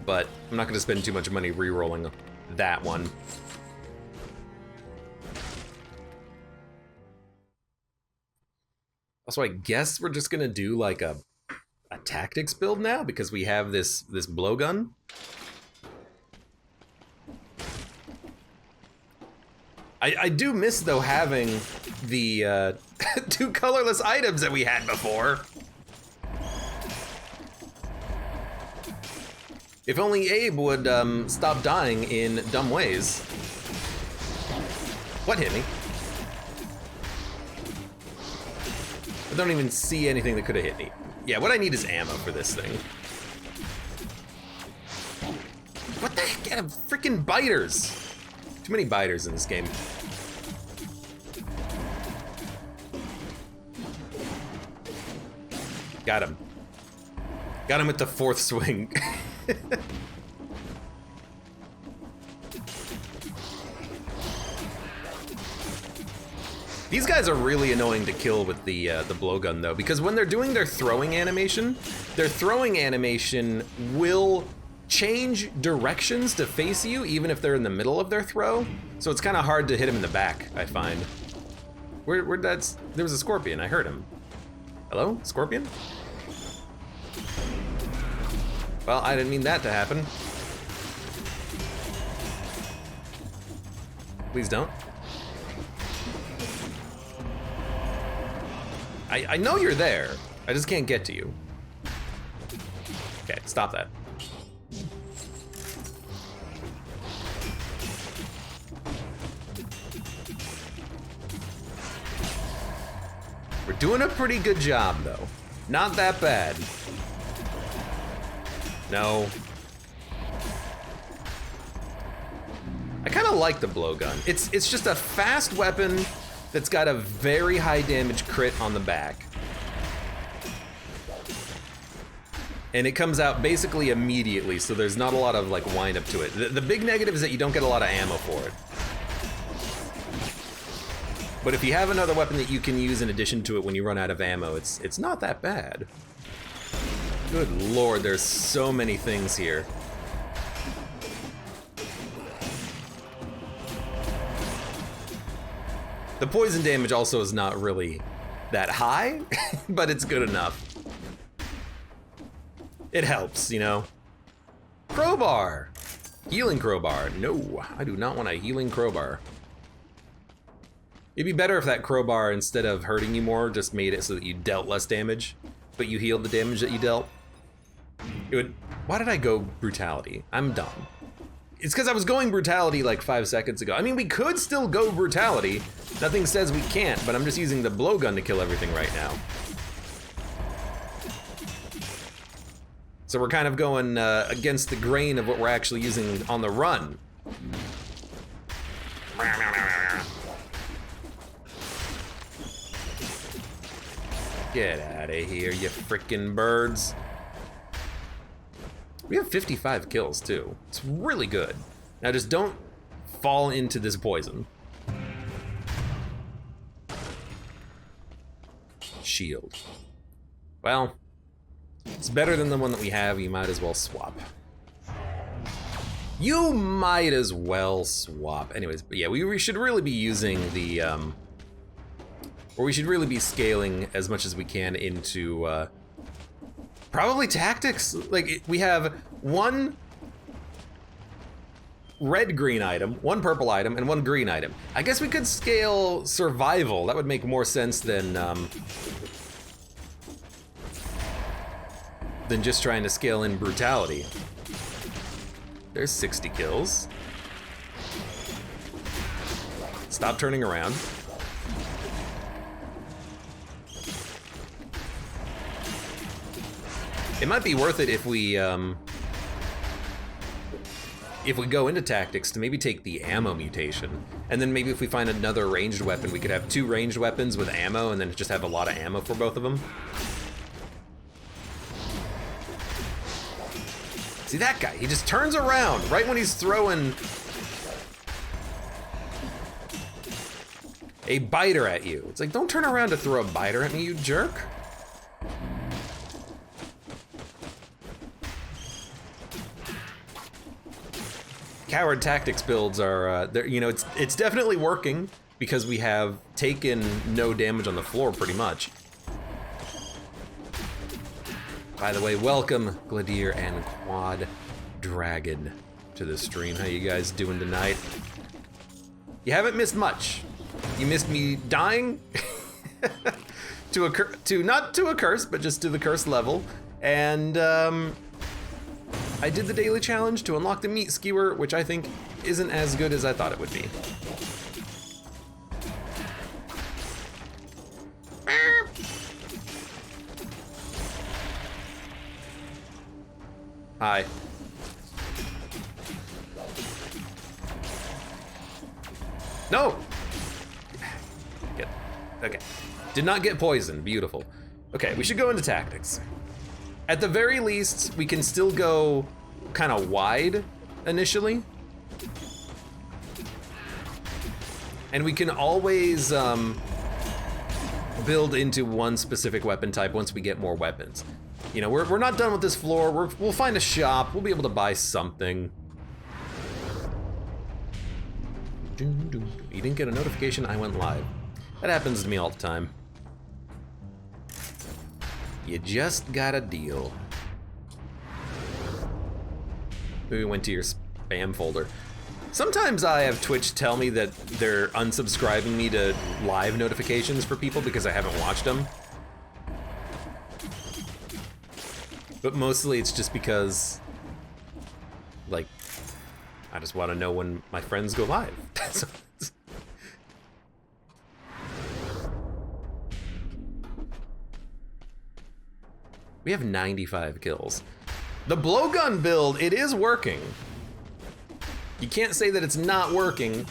but I'm not gonna spend too much money re-rolling that one. Also, I guess we're just gonna do like a tactics build now because we have this blowgun. I do miss though having the two colorless items that we had before. If only Abe would stop dying in dumb ways. What hit me? I don't even see anything that could have hit me. Yeah, what I need is ammo for this thing. What the heck? Get freaking biters! Too many biters in this game. Got him. Got him with the fourth swing. These guys are really annoying to kill with the blowgun though, because when they're doing their throwing animation will change directions to face you even if they're in the middle of their throw. So it's kind of hard to hit him in the back, I find. There was a scorpion, I heard him. Hello, scorpion? Well, I didn't mean that to happen. Please don't. I know you're there. I just can't get to you. Okay, stop that. We're doing a pretty good job, though. Not that bad. No. I kind of like the blowgun. It's just a fast weapon that's got a very high damage crit on the back. And it comes out basically immediately, so there's not a lot of like wind up to it. The big negative is that you don't get a lot of ammo for it. But if you have another weapon that you can use in addition to it when you run out of ammo, it's not that bad. Good lord, there's so many things here. The poison damage also is not really that high, but it's good enough. It helps, you know. Crowbar! Healing crowbar. No, I do not want a healing crowbar. It'd be better if that crowbar, instead of hurting you more, just made it so that you dealt less damage, but you healed the damage that you dealt. It would... Why did I go brutality? I'm dumb. It's because I was going brutality like 5 seconds ago. I mean, we could still go brutality. Nothing says we can't, but I'm just using the blowgun to kill everything right now. So we're kind of going against the grain of what we're actually using on the run. Get out of here, you frickin' birds. We have 55 kills too. It's really good. Now just don't fall into this poison. Shield. Well, it's better than the one that we have. You might as well swap. You might as well swap. Anyways, but yeah, we should really be using the, or we should really be scaling as much as we can into, probably tactics. Like, we have one red-green item, one purple item, and one green item. I guess we could scale survival. That would make more sense than just trying to scale in brutality. There's 60 kills. Stop turning around. It might be worth it if we go into tactics to maybe take the ammo mutation. And then maybe if we find another ranged weapon, we could have 2 ranged weapons with ammo and then just have a lot of ammo for both of them. See that guy, he just turns around right when he's throwing a biter at you. It's like, don't turn around to throw a biter at me, you jerk. Coward tactics builds are, you know, it's definitely working because we have taken no damage on the floor pretty much. By the way, welcome Gladier and Quad Dragon to the stream. How you guys doing tonight? You haven't missed much. You missed me dying not to a curse, but just to the curse level. And I did the daily challenge to unlock the meat skewer, which I think isn't as good as I thought it would be. Hi. No! Okay. Did not get poisoned. Beautiful. Okay, we should go into tactics. At the very least, we can still go kind of wide initially. And we can always build into one specific weapon type once we get more weapons. You know, we're not done with this floor. We'll find a shop. We'll be able to buy something. You didn't get a notification I went live. That happens to me all the time. You just got a deal. Maybe went to your spam folder. Sometimes I have Twitch tell me that they're unsubscribing me to live notifications for people because I haven't watched them. But mostly it's just because, like, I just want to know when my friends go live. We have 95 kills. The blowgun build, it is working. You can't say that it's not working.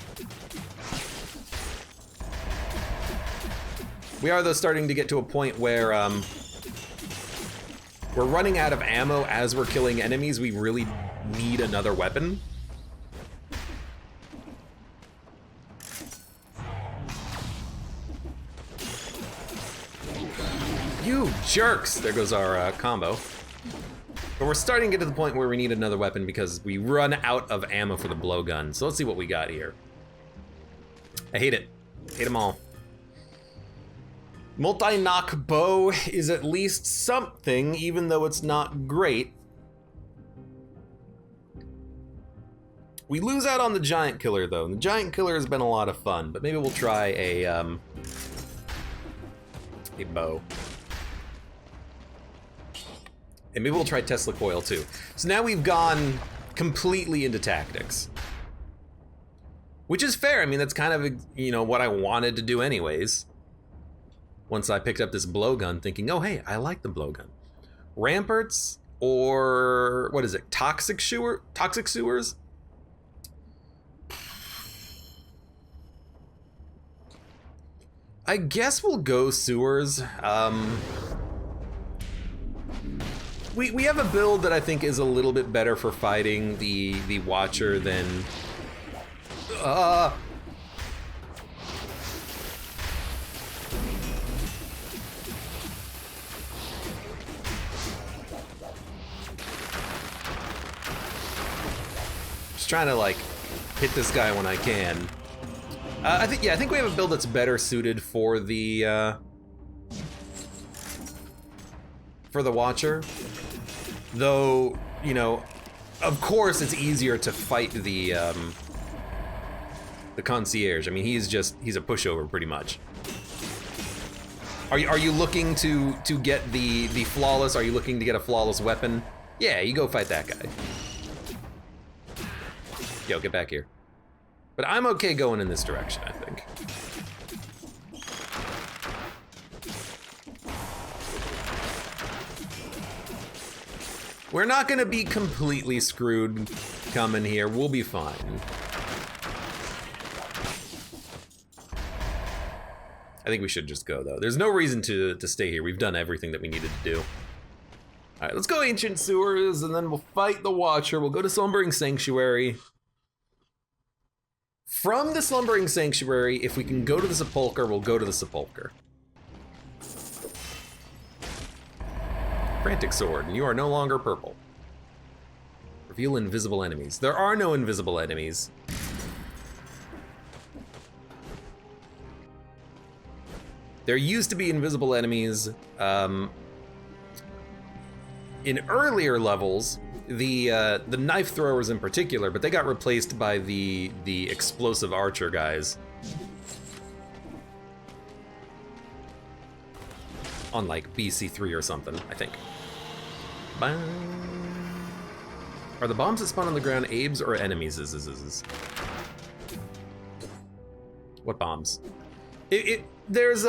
We are, though, starting to get to a point where we're running out of ammo as we're killing enemies. We really need another weapon. You jerks! There goes our combo. But we're starting to get to the point where we need another weapon because we run out of ammo for the blowgun. So let's see what we got here. I hate it. Hate them all. Multi-knock bow is at least something, even though it's not great. We lose out on the giant killer, though. The giant killer has been a lot of fun, but maybe we'll try a bow. And maybe we'll try Tesla coil, too. So now we've gone completely into tactics. Which is fair. I mean, that's kind of, you know, what I wanted to do anyways. Once I picked up this blowgun, thinking, oh, hey, I like the blowgun. Ramparts or, what is it, toxic sewers? I guess we'll go sewers. We have a build that I think is a little bit better for fighting the Watcher than... Just trying to like hit this guy when I can. I think we have a build that's better suited for the Watcher. Though, you know, of course it's easier to fight the concierge. I mean, he's a pushover pretty much. Are you looking to get the flawless? Are you looking to get a flawless weapon? Yeah, you go fight that guy. Yo, get back here. But I'm okay going in this direction, I think. We're not gonna be completely screwed coming here. We'll be fine. I think we should just go, though. There's no reason to stay here. We've done everything that we needed to do. All right, let's go Ancient Sewers, and then we'll fight the Watcher. We'll go to Slumbering Sanctuary. From the Slumbering Sanctuary, if we can go to the Sepulcher, we'll go to the Sepulcher. Frantic Sword, you are no longer purple. Reveal invisible enemies. There are no invisible enemies. There used to be invisible enemies in earlier levels, the knife throwers in particular, but they got replaced by the explosive archer guys. On like BC3 or something, I think. Bang. Are the bombs that spawn on the ground Abe's or enemies? What bombs? There's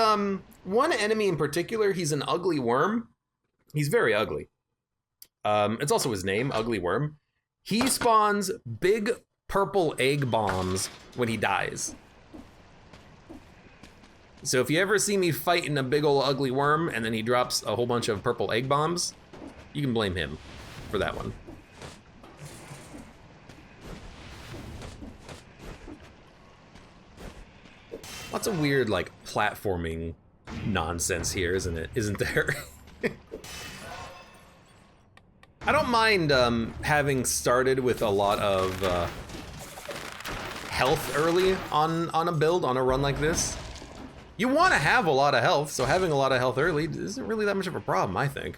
one enemy in particular. He's an ugly worm. He's very ugly. It's also his name, Ugly Worm. He spawns big purple egg bombs when he dies. So if you ever see me fighting a big ol' ugly worm and then he drops a whole bunch of purple egg bombs, you can blame him for that one. Lots of weird, like, platforming nonsense here, isn't it? Isn't there? I don't mind having started with a lot of health early on a build, on a run like this. You want to have a lot of health, so having a lot of health early isn't really that much of a problem, I think.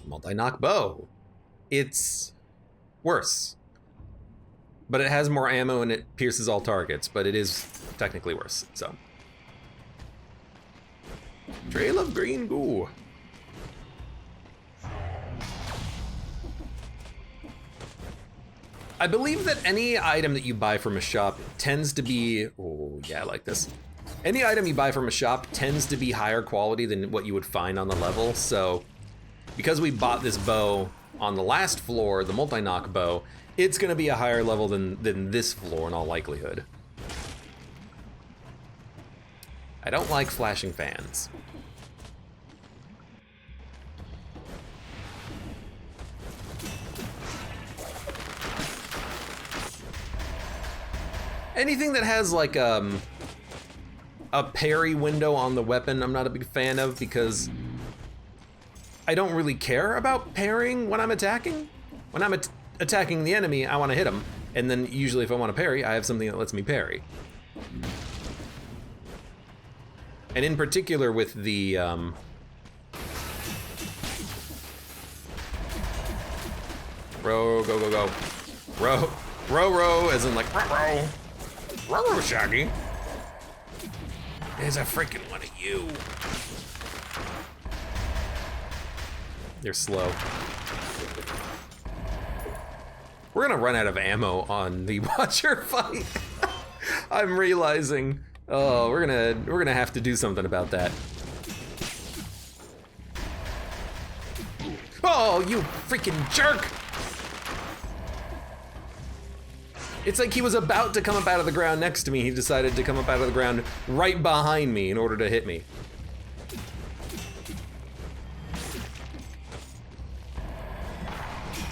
Multi-knock bow. It's worse. But it has more ammo and it pierces all targets, but it is technically worse, so. Trail of green goo. I believe that any item that you buy from a shop tends to be, oh yeah, I like this. Any item you buy from a shop tends to be higher quality than what you would find on the level, so because we bought this bow on the last floor, the multi-knock bow, it's gonna be a higher level than this floor in all likelihood. I don't like flashing fans. Anything that has like a parry window on the weapon, I'm not a big fan of because I don't really care about parrying when I'm attacking. When I'm attacking the enemy, I want to hit him, and then usually if I want to parry, I have something that lets me parry. And in particular with the row, go. Row, as in like row, Shaggy. There's a freaking one of you. They're slow. We're gonna run out of ammo on the Watcher fight. I'm realizing. Oh, we're gonna have to do something about that. Oh, you freaking jerk! It's like he was about to come up out of the ground next to me. He decided to come up out of the ground right behind me in order to hit me.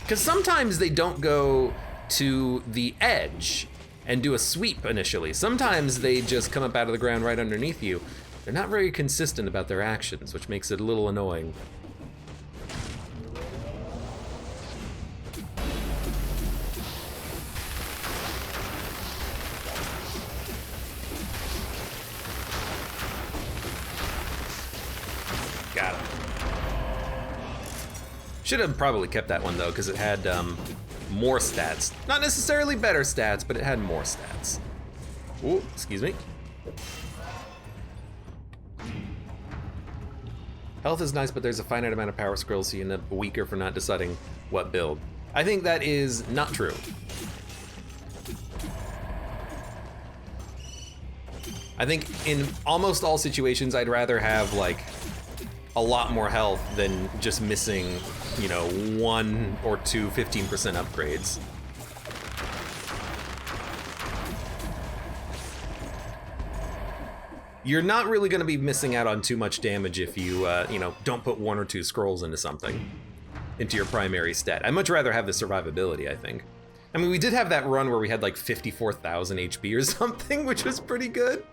Because sometimes they don't go to the edge and do a sweep initially. Sometimes they just come up out of the ground right underneath you. They're not very consistent about their actions, which makes it a little annoying. Got him. Should have probably kept that one though, because it had more stats. Not necessarily better stats, but it had more stats. Ooh, excuse me. Health is nice, but there's a finite amount of power scrolls, so you end up weaker for not deciding what build. I think that is not true. I think in almost all situations, I'd rather have like a lot more health than just missing, you know, 1 or 2 15% upgrades. You're not really going to be missing out on too much damage if you, you know, don't put 1 or 2 scrolls into something, into your primary stat. I'd much rather have the survivability, I think. I mean, we did have that run where we had like 54,000 HP or something, which was pretty good.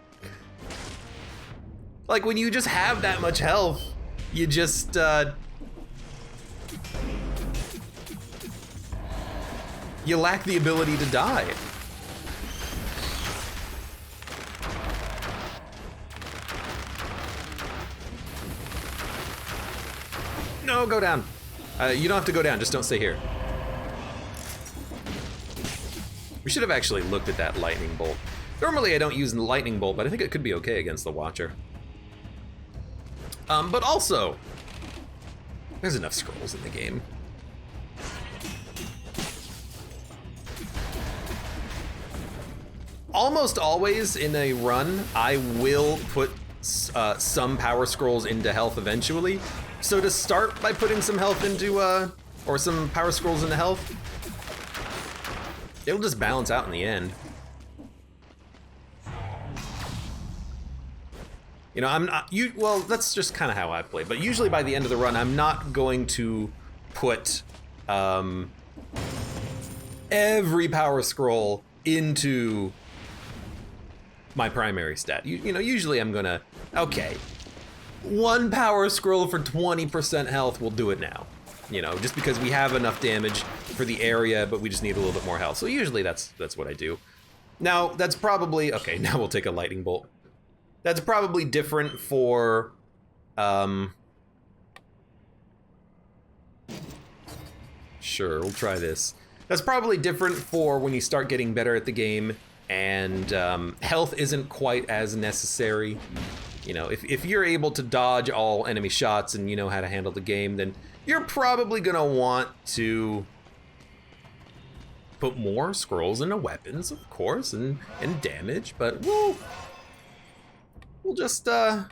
Like, when you just have that much health, you just, you lack the ability to die. No, go down. You don't have to go down, just don't stay here. We should have actually looked at that lightning bolt. Normally I don't use the lightning bolt, but I think it could be okay against the Watcher. But also, there's enough scrolls in the game. Almost always in a run, I will put some power scrolls into health eventually. So to start by putting some health into, or some power scrolls into health, it'll just balance out in the end. You know, I'm not, well, that's just kind of how I play, but usually by the end of the run, I'm not going to put every power scroll into my primary stat. You know, usually I'm gonna, okay, 1 power scroll for 20% health will do it now. You know, just because we have enough damage for the area, but we just need a little bit more health. So usually that's what I do. Now, that's probably, okay, now we'll take a lightning bolt. That's probably different for, sure, we'll try this. That's probably different for when you start getting better at the game and health isn't quite as necessary. You know, if you're able to dodge all enemy shots and you know how to handle the game, then you're probably gonna want to put more scrolls into weapons, of course, and damage, but we'll just play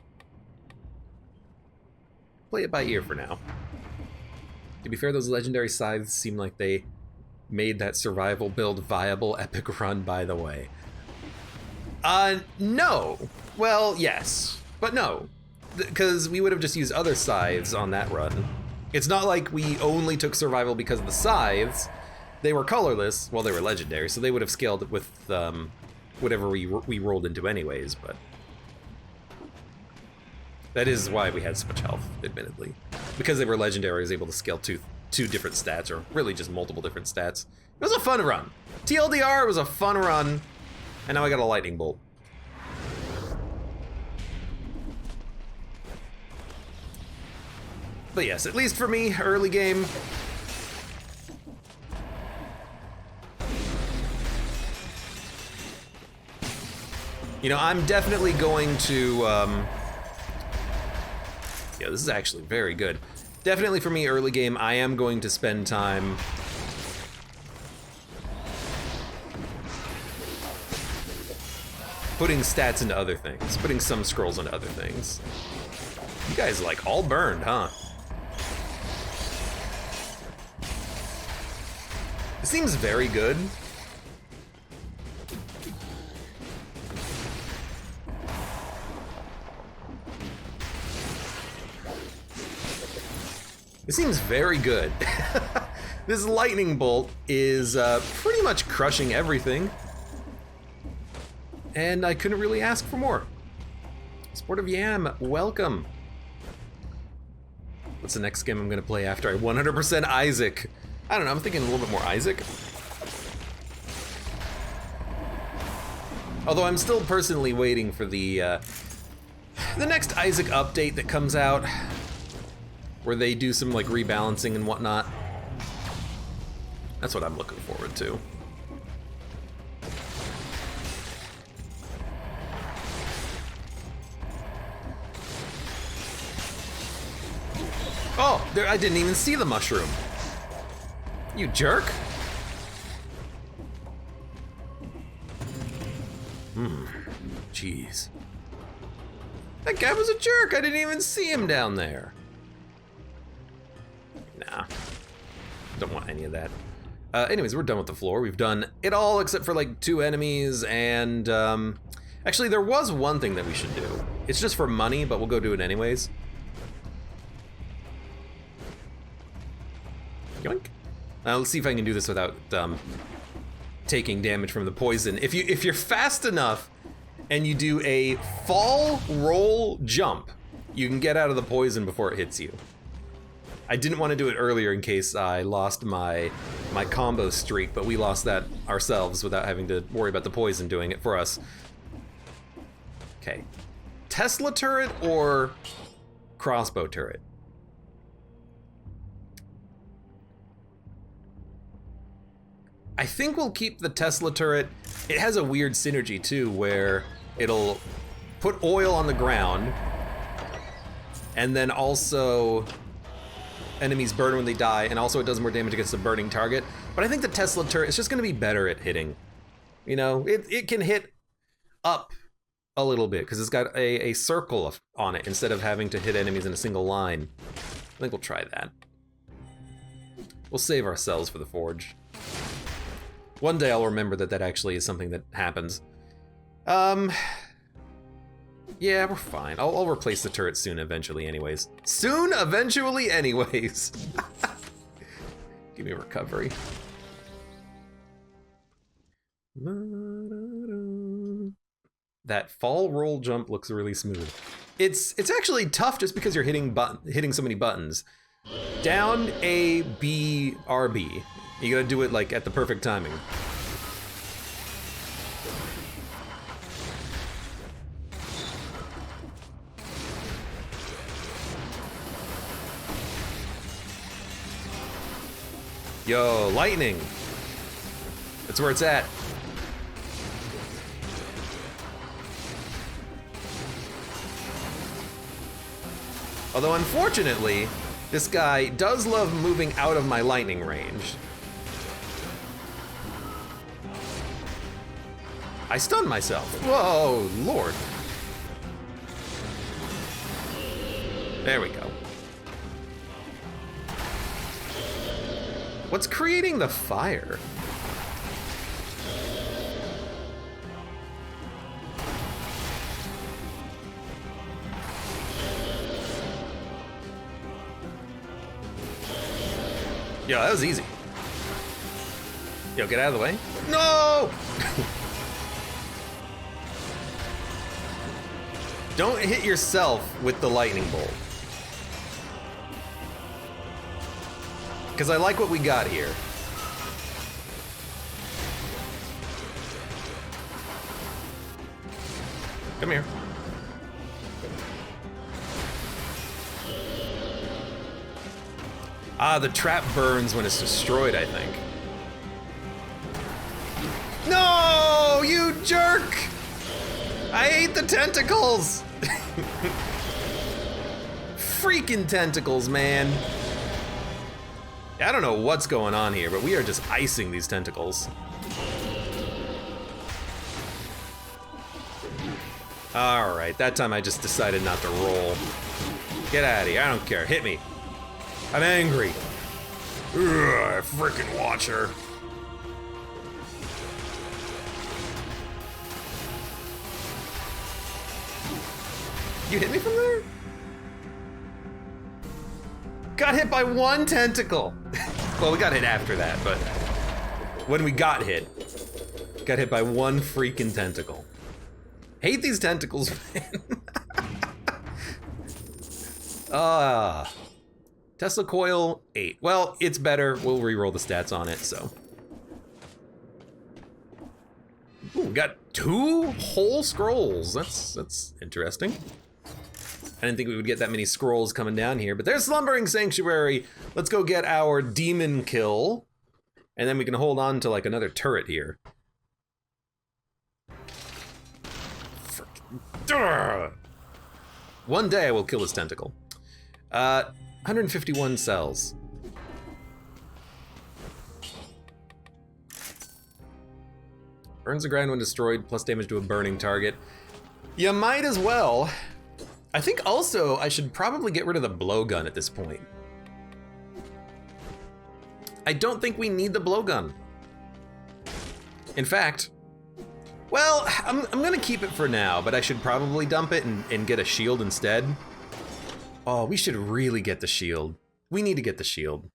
it by ear for now. To be fair, those legendary scythes seem like they made that survival build viable. Epic run, by the way. No. Well, yes, but no, because we would have just used other scythes on that run. It's not like we only took survival because of the scythes. They were colorless, well, they were legendary, so they would have scaled with whatever we rolled into anyways, but that is why we had so much health, admittedly. Because they were legendary, I was able to scale two different stats, or really just multiple different stats. It was a fun run. TLDR, it was a fun run, and now I got a lightning bolt. But yes, at least for me, early game, you know, I'm definitely going to, yeah, this is actually very good. Definitely for me, early game, I am going to spend time putting stats into other things, putting some scrolls into other things. You guys like all burned, huh? It seems very good. It seems very good. This lightning bolt is pretty much crushing everything. And I couldn't really ask for more. Sport of Yam, welcome. What's the next game I'm gonna play after I 100% Isaac? I don't know, I'm thinking a little bit more Isaac. Although I'm still personally waiting for the next Isaac update that comes out. where they do some like rebalancing and whatnot. That's what I'm looking forward to. Oh, there, I didn't even see the mushroom. You jerk. Jeez. That guy was a jerk. I didn't even see him down there. Nah. Don't want any of that. Anyways, we're done with the floor. We've done it all except for like 2 enemies and actually there was one thing that we should do. It's just for money, but we'll go do it anyways. Yoink. Let's see if I can do this without taking damage from the poison. If you're fast enough and you do a fall, roll, jump, you can get out of the poison before it hits you. I didn't want to do it earlier in case I lost my combo streak, but we lost that ourselves without having to worry about the poison doing it for us. Okay. Tesla turret or crossbow turret? I think we'll keep the Tesla turret. It has a weird synergy too, where it'll put oil on the ground, and then also enemies burn when they die, and also it does more damage against a burning target. But I think the Tesla turret is just gonna be better at hitting. You know, it can hit up a little bit, because it's got a circle on it instead of having to hit enemies in a single line. I think we'll try that. We'll save ourselves for the forge. One day I'll remember that that actually is something that happens. Yeah, we're fine. I'll replace the turret soon, eventually, anyways. Soon, eventually, anyways. Give me a recovery. That fall, roll, jump looks really smooth. It's actually tough just because you're hitting so many buttons. Down, A, B, RB. You gotta do it like at the perfect timing. Yo, lightning. That's where it's at. Although unfortunately, this guy does love moving out of my lightning range. I stunned myself. Whoa, Lord. There we go. What's creating the fire? Yo, that was easy. Yo, get out of the way. No! Don't hit yourself with the lightning bolt. Because I like what we got here. Come here. Ah, the trap burns when it's destroyed, I think. No, you jerk! I hate the tentacles! Freaking tentacles, man. I don't know what's going on here, but we are just icing these tentacles. All right, that time I just decided not to roll. Get out of here, I don't care, hit me. I'm angry. Ugh, frickin' watcher. You hit me from there? Got hit by one tentacle. Well, we got hit after that, but when we got hit by one freaking tentacle. Hate these tentacles, man. Tesla coil 8. Well, it's better. We'll re-roll the stats on it, so. Ooh, we got 2 whole scrolls. That's interesting. I didn't think we would get that many scrolls coming down here, but there's Slumbering Sanctuary. Let's go get our demon kill, and then we can hold on to like another turret here. One day I will kill this tentacle. 151 cells. Burns the ground when destroyed, plus damage to a burning target. You might as well. I think also I should probably get rid of the blowgun at this point. I don't think we need the blowgun. In fact, well, I'm gonna keep it for now, but I should probably dump it and get a shield instead. Oh, we should really get the shield. We need to get the shield.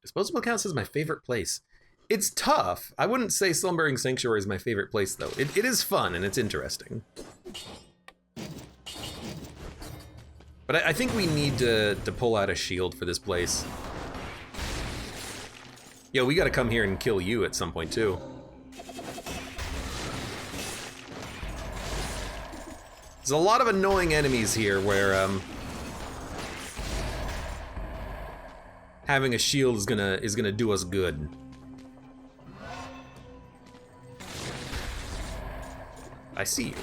Disposable counts as my favorite place. It's tough. I wouldn't say Slumbering Sanctuary is my favorite place, though. It is fun and it's interesting. But I think we need to pull out a shield for this place. Yo, we gotta come here and kill you at some point, too. There's a lot of annoying enemies here where, having a shield is gonna do us good. I see you.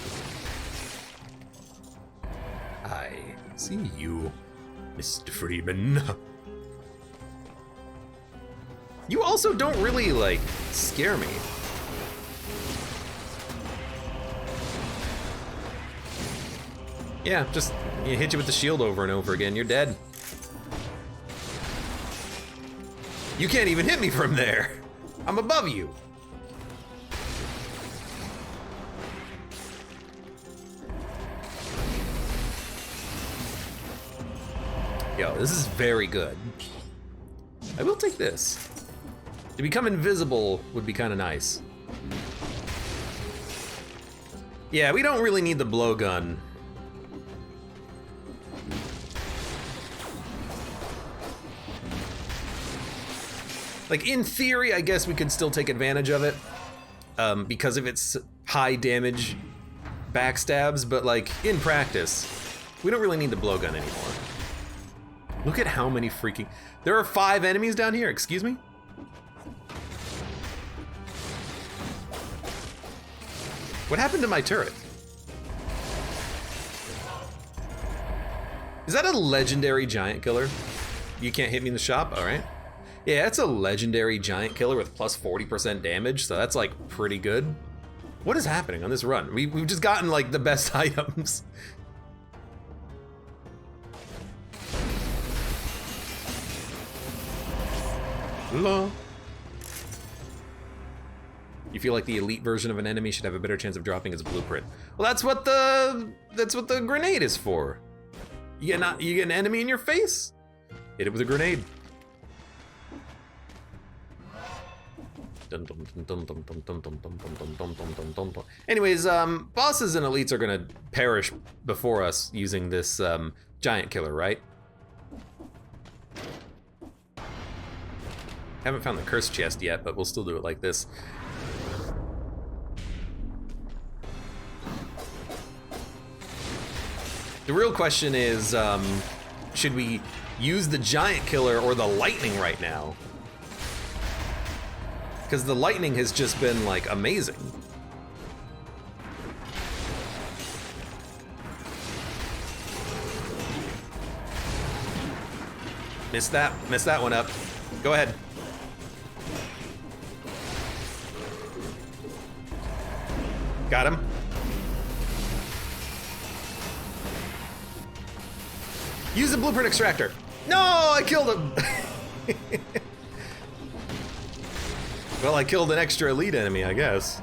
I see you, Mr. Freeman. You also don't really, like, scare me. Yeah, just hit you with the shield over and over again, you're dead. You can't even hit me from there. I'm above you. Yo, this is very good. I will take this. To become invisible would be kind of nice. Yeah, we don't really need the blowgun. Like, in theory, I guess we could still take advantage of it because of its high damage backstabs, but like, in practice, we don't really need the blowgun anymore. Look at how many freaking... There are 5 enemies down here, excuse me? What happened to my turret? Is that a legendary giant killer? You can't hit me in the shop? All right. Yeah, it's a legendary giant killer with plus 40% damage, so that's like pretty good. What is happening on this run? We've just gotten like the best items. Hello. You feel like the elite version of an enemy should have a better chance of dropping its blueprint. Well, that's what the grenade is for. You get an enemy in your face, hit it with a grenade. Anyways, bosses and elites are gonna perish before us using this giant killer, right? Haven't found the cursed chest yet, but we'll still do it like this. The real question is, should we use the giant killer or the lightning right now? Because the lightning has just been, like, amazing. Missed that one up. Go ahead. Got him. Use the blueprint extractor. No, I killed him. Well, I killed an extra elite enemy, I guess.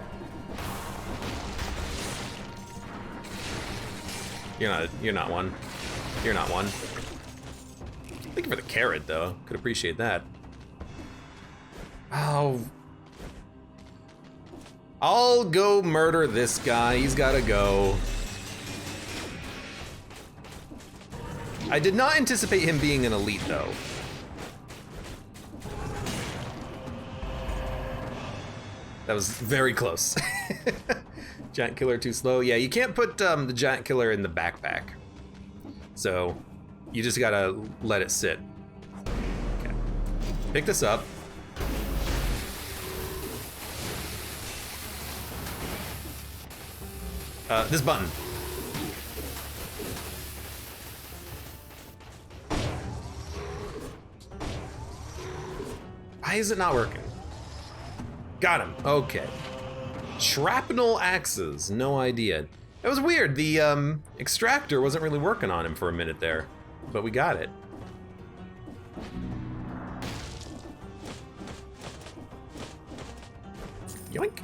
You're not one. You're not one. Thank you for the carrot, though. Could appreciate that. Oh. I'll go murder this guy. He's gotta go. I did not anticipate him being an elite, though. That was very close. Giant killer too slow. Yeah, you can't put the giant killer in the backpack. So you just gotta let it sit. Okay. Pick this up. This button. Why is it not working? Got him. Okay. Shrapnel axes. No idea. That was weird. The extractor wasn't really working on him for a minute there, but we got it. Yoink.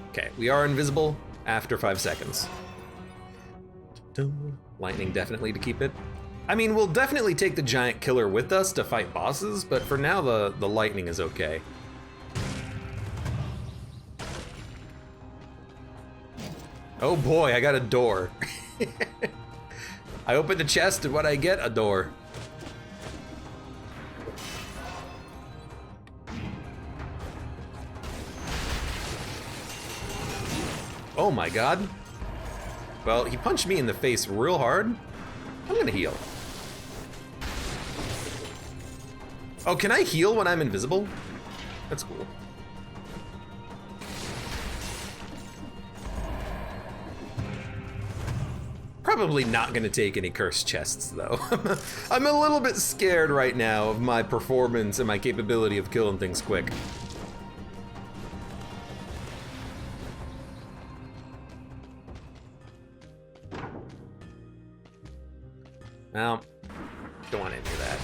Okay, we are invisible after 5 seconds. Lightning definitely to keep it. I mean, we'll definitely take the giant killer with us to fight bosses, but for now the lightning is okay. Oh boy, I got a door. I opened a chest and what I get? A door. Oh my god. Well, he punched me in the face real hard. I'm gonna heal. Oh, can I heal when I'm invisible? That's cool. Probably not gonna take any cursed chests though. I'm a little bit scared right now of my performance and my capability of killing things quick. Well, don't want any of that.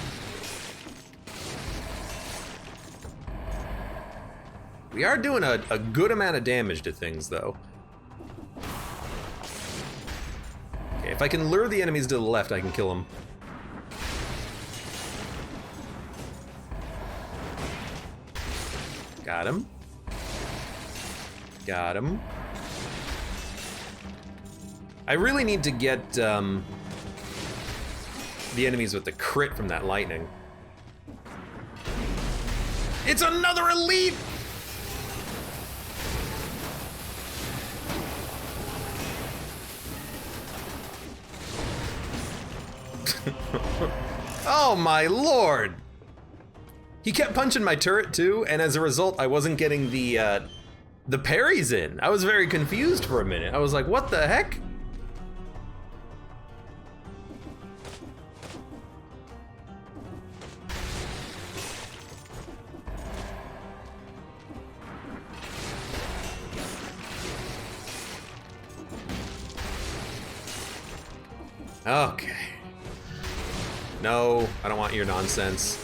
We are doing a good amount of damage to things, though. Okay, if I can lure the enemies to the left, I can kill them. Got him. Got him. I really need to get, the enemies with the crit from that lightning. It's another elite! Oh my lord! He kept punching my turret too, and as a result, I wasn't getting the parries in. I was very confused for a minute. I was like, what the heck? Okay. No, I don't want your nonsense.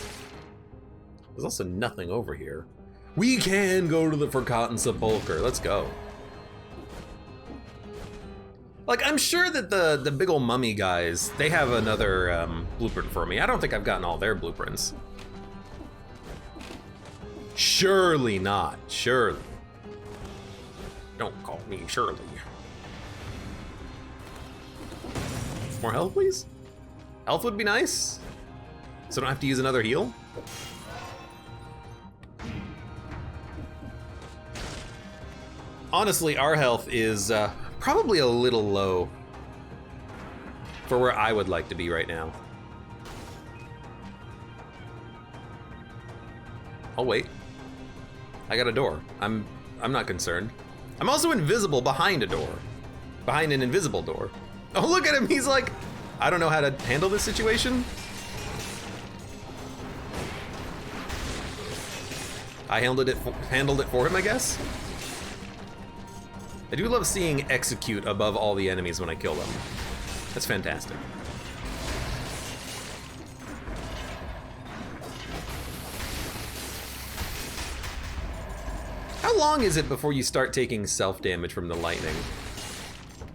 There's also nothing over here. We can go to the Forgotten Sepulchre. Let's go. Like, I'm sure that the big ol' mummy guys, they have another blueprint for me. I don't think I've gotten all their blueprints. Surely not. Surely. Don't call me Shirley. More health, please? Health would be nice. So I don't have to use another heal. Honestly, our health is probably a little low for where I would like to be right now. I'll wait. I got a door. I'm not concerned. I'm also invisible behind a door. Behind an invisible door. Oh, look at him, he's like, I don't know how to handle this situation. I handled it for him, I guess. I do love seeing execute above all the enemies when I kill them. That's fantastic. How long is it before you start taking self-damage from the lightning?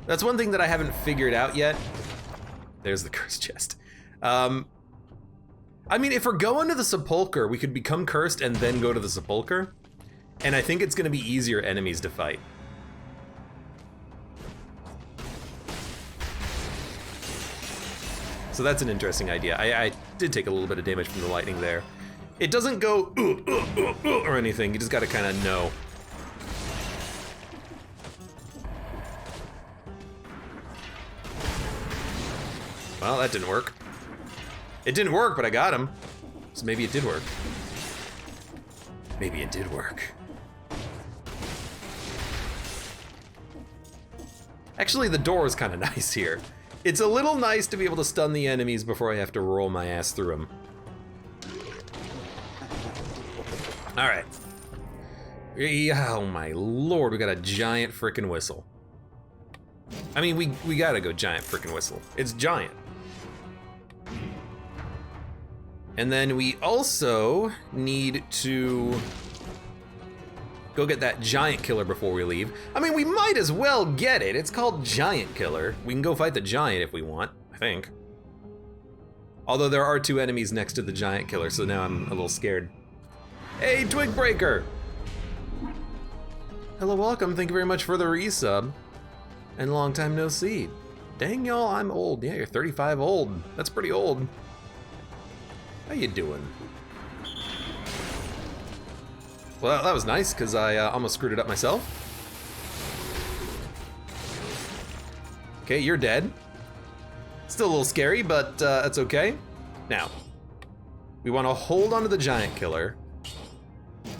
That's one thing that I haven't figured out yet. There's the cursed chest. I mean, if we're going to the Sepulchre, we could become cursed and then go to the Sepulchre. And I think it's gonna be easier enemies to fight. So that's an interesting idea. I did take a little bit of damage from the lightning there. It doesn't go or anything, you just gotta kinda know. Well, that didn't work. It didn't work, but I got him. So maybe it did work. Maybe it did work. Actually, the door is kind of nice here. It's a little nice to be able to stun the enemies before I have to roll my ass through them. All right. Oh my lord, we got a giant frickin' whistle. I mean, we gotta go giant frickin' whistle. It's giant. And then we also need to go get that giant killer before we leave. I mean, we might as well get it. It's called Giant Killer. We can go fight the giant if we want, I think. Although there are 2 enemies next to the giant killer, so now I'm a little scared. Hey, Twig Breaker! Hello, welcome. Thank you very much for the resub. And long time no see. Dang, y'all, I'm old. Yeah, you're 35 old. That's pretty old. How you doing? Well, that was nice, because I almost screwed it up myself. Okay, you're dead. Still a little scary, but that's okay. Now, we want to hold onto the giant killer,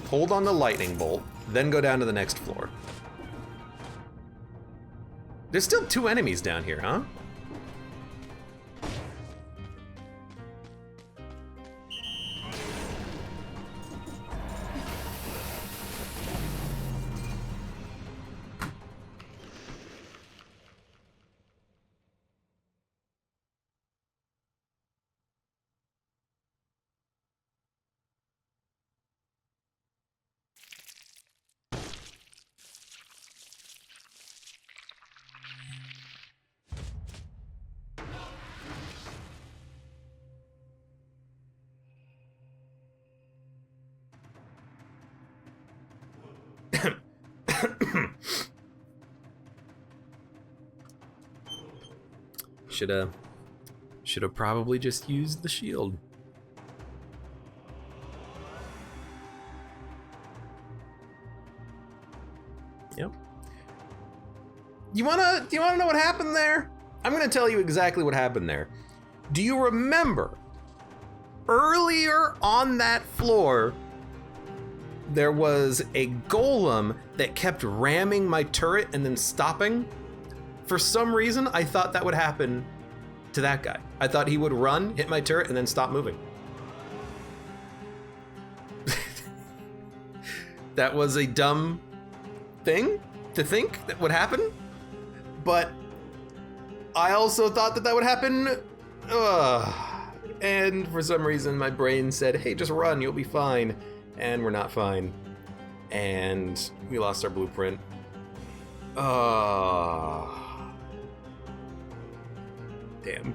hold on the lightning bolt, then go down to the next floor. There's still 2 enemies down here, huh? Should have probably just used the shield. Yep. Do you wanna know what happened there? I'm gonna tell you exactly what happened there. Do you remember earlier on that floor there was a golem that kept ramming my turret and then stopping? For some reason, I thought that would happen to that guy. I thought he would run, hit my turret, and then stop moving. That was a dumb thing to think that would happen, but I also thought that that would happen. And for some reason, my brain said, hey, just run, you'll be fine. And we're not fine. And we lost our blueprint. Damn.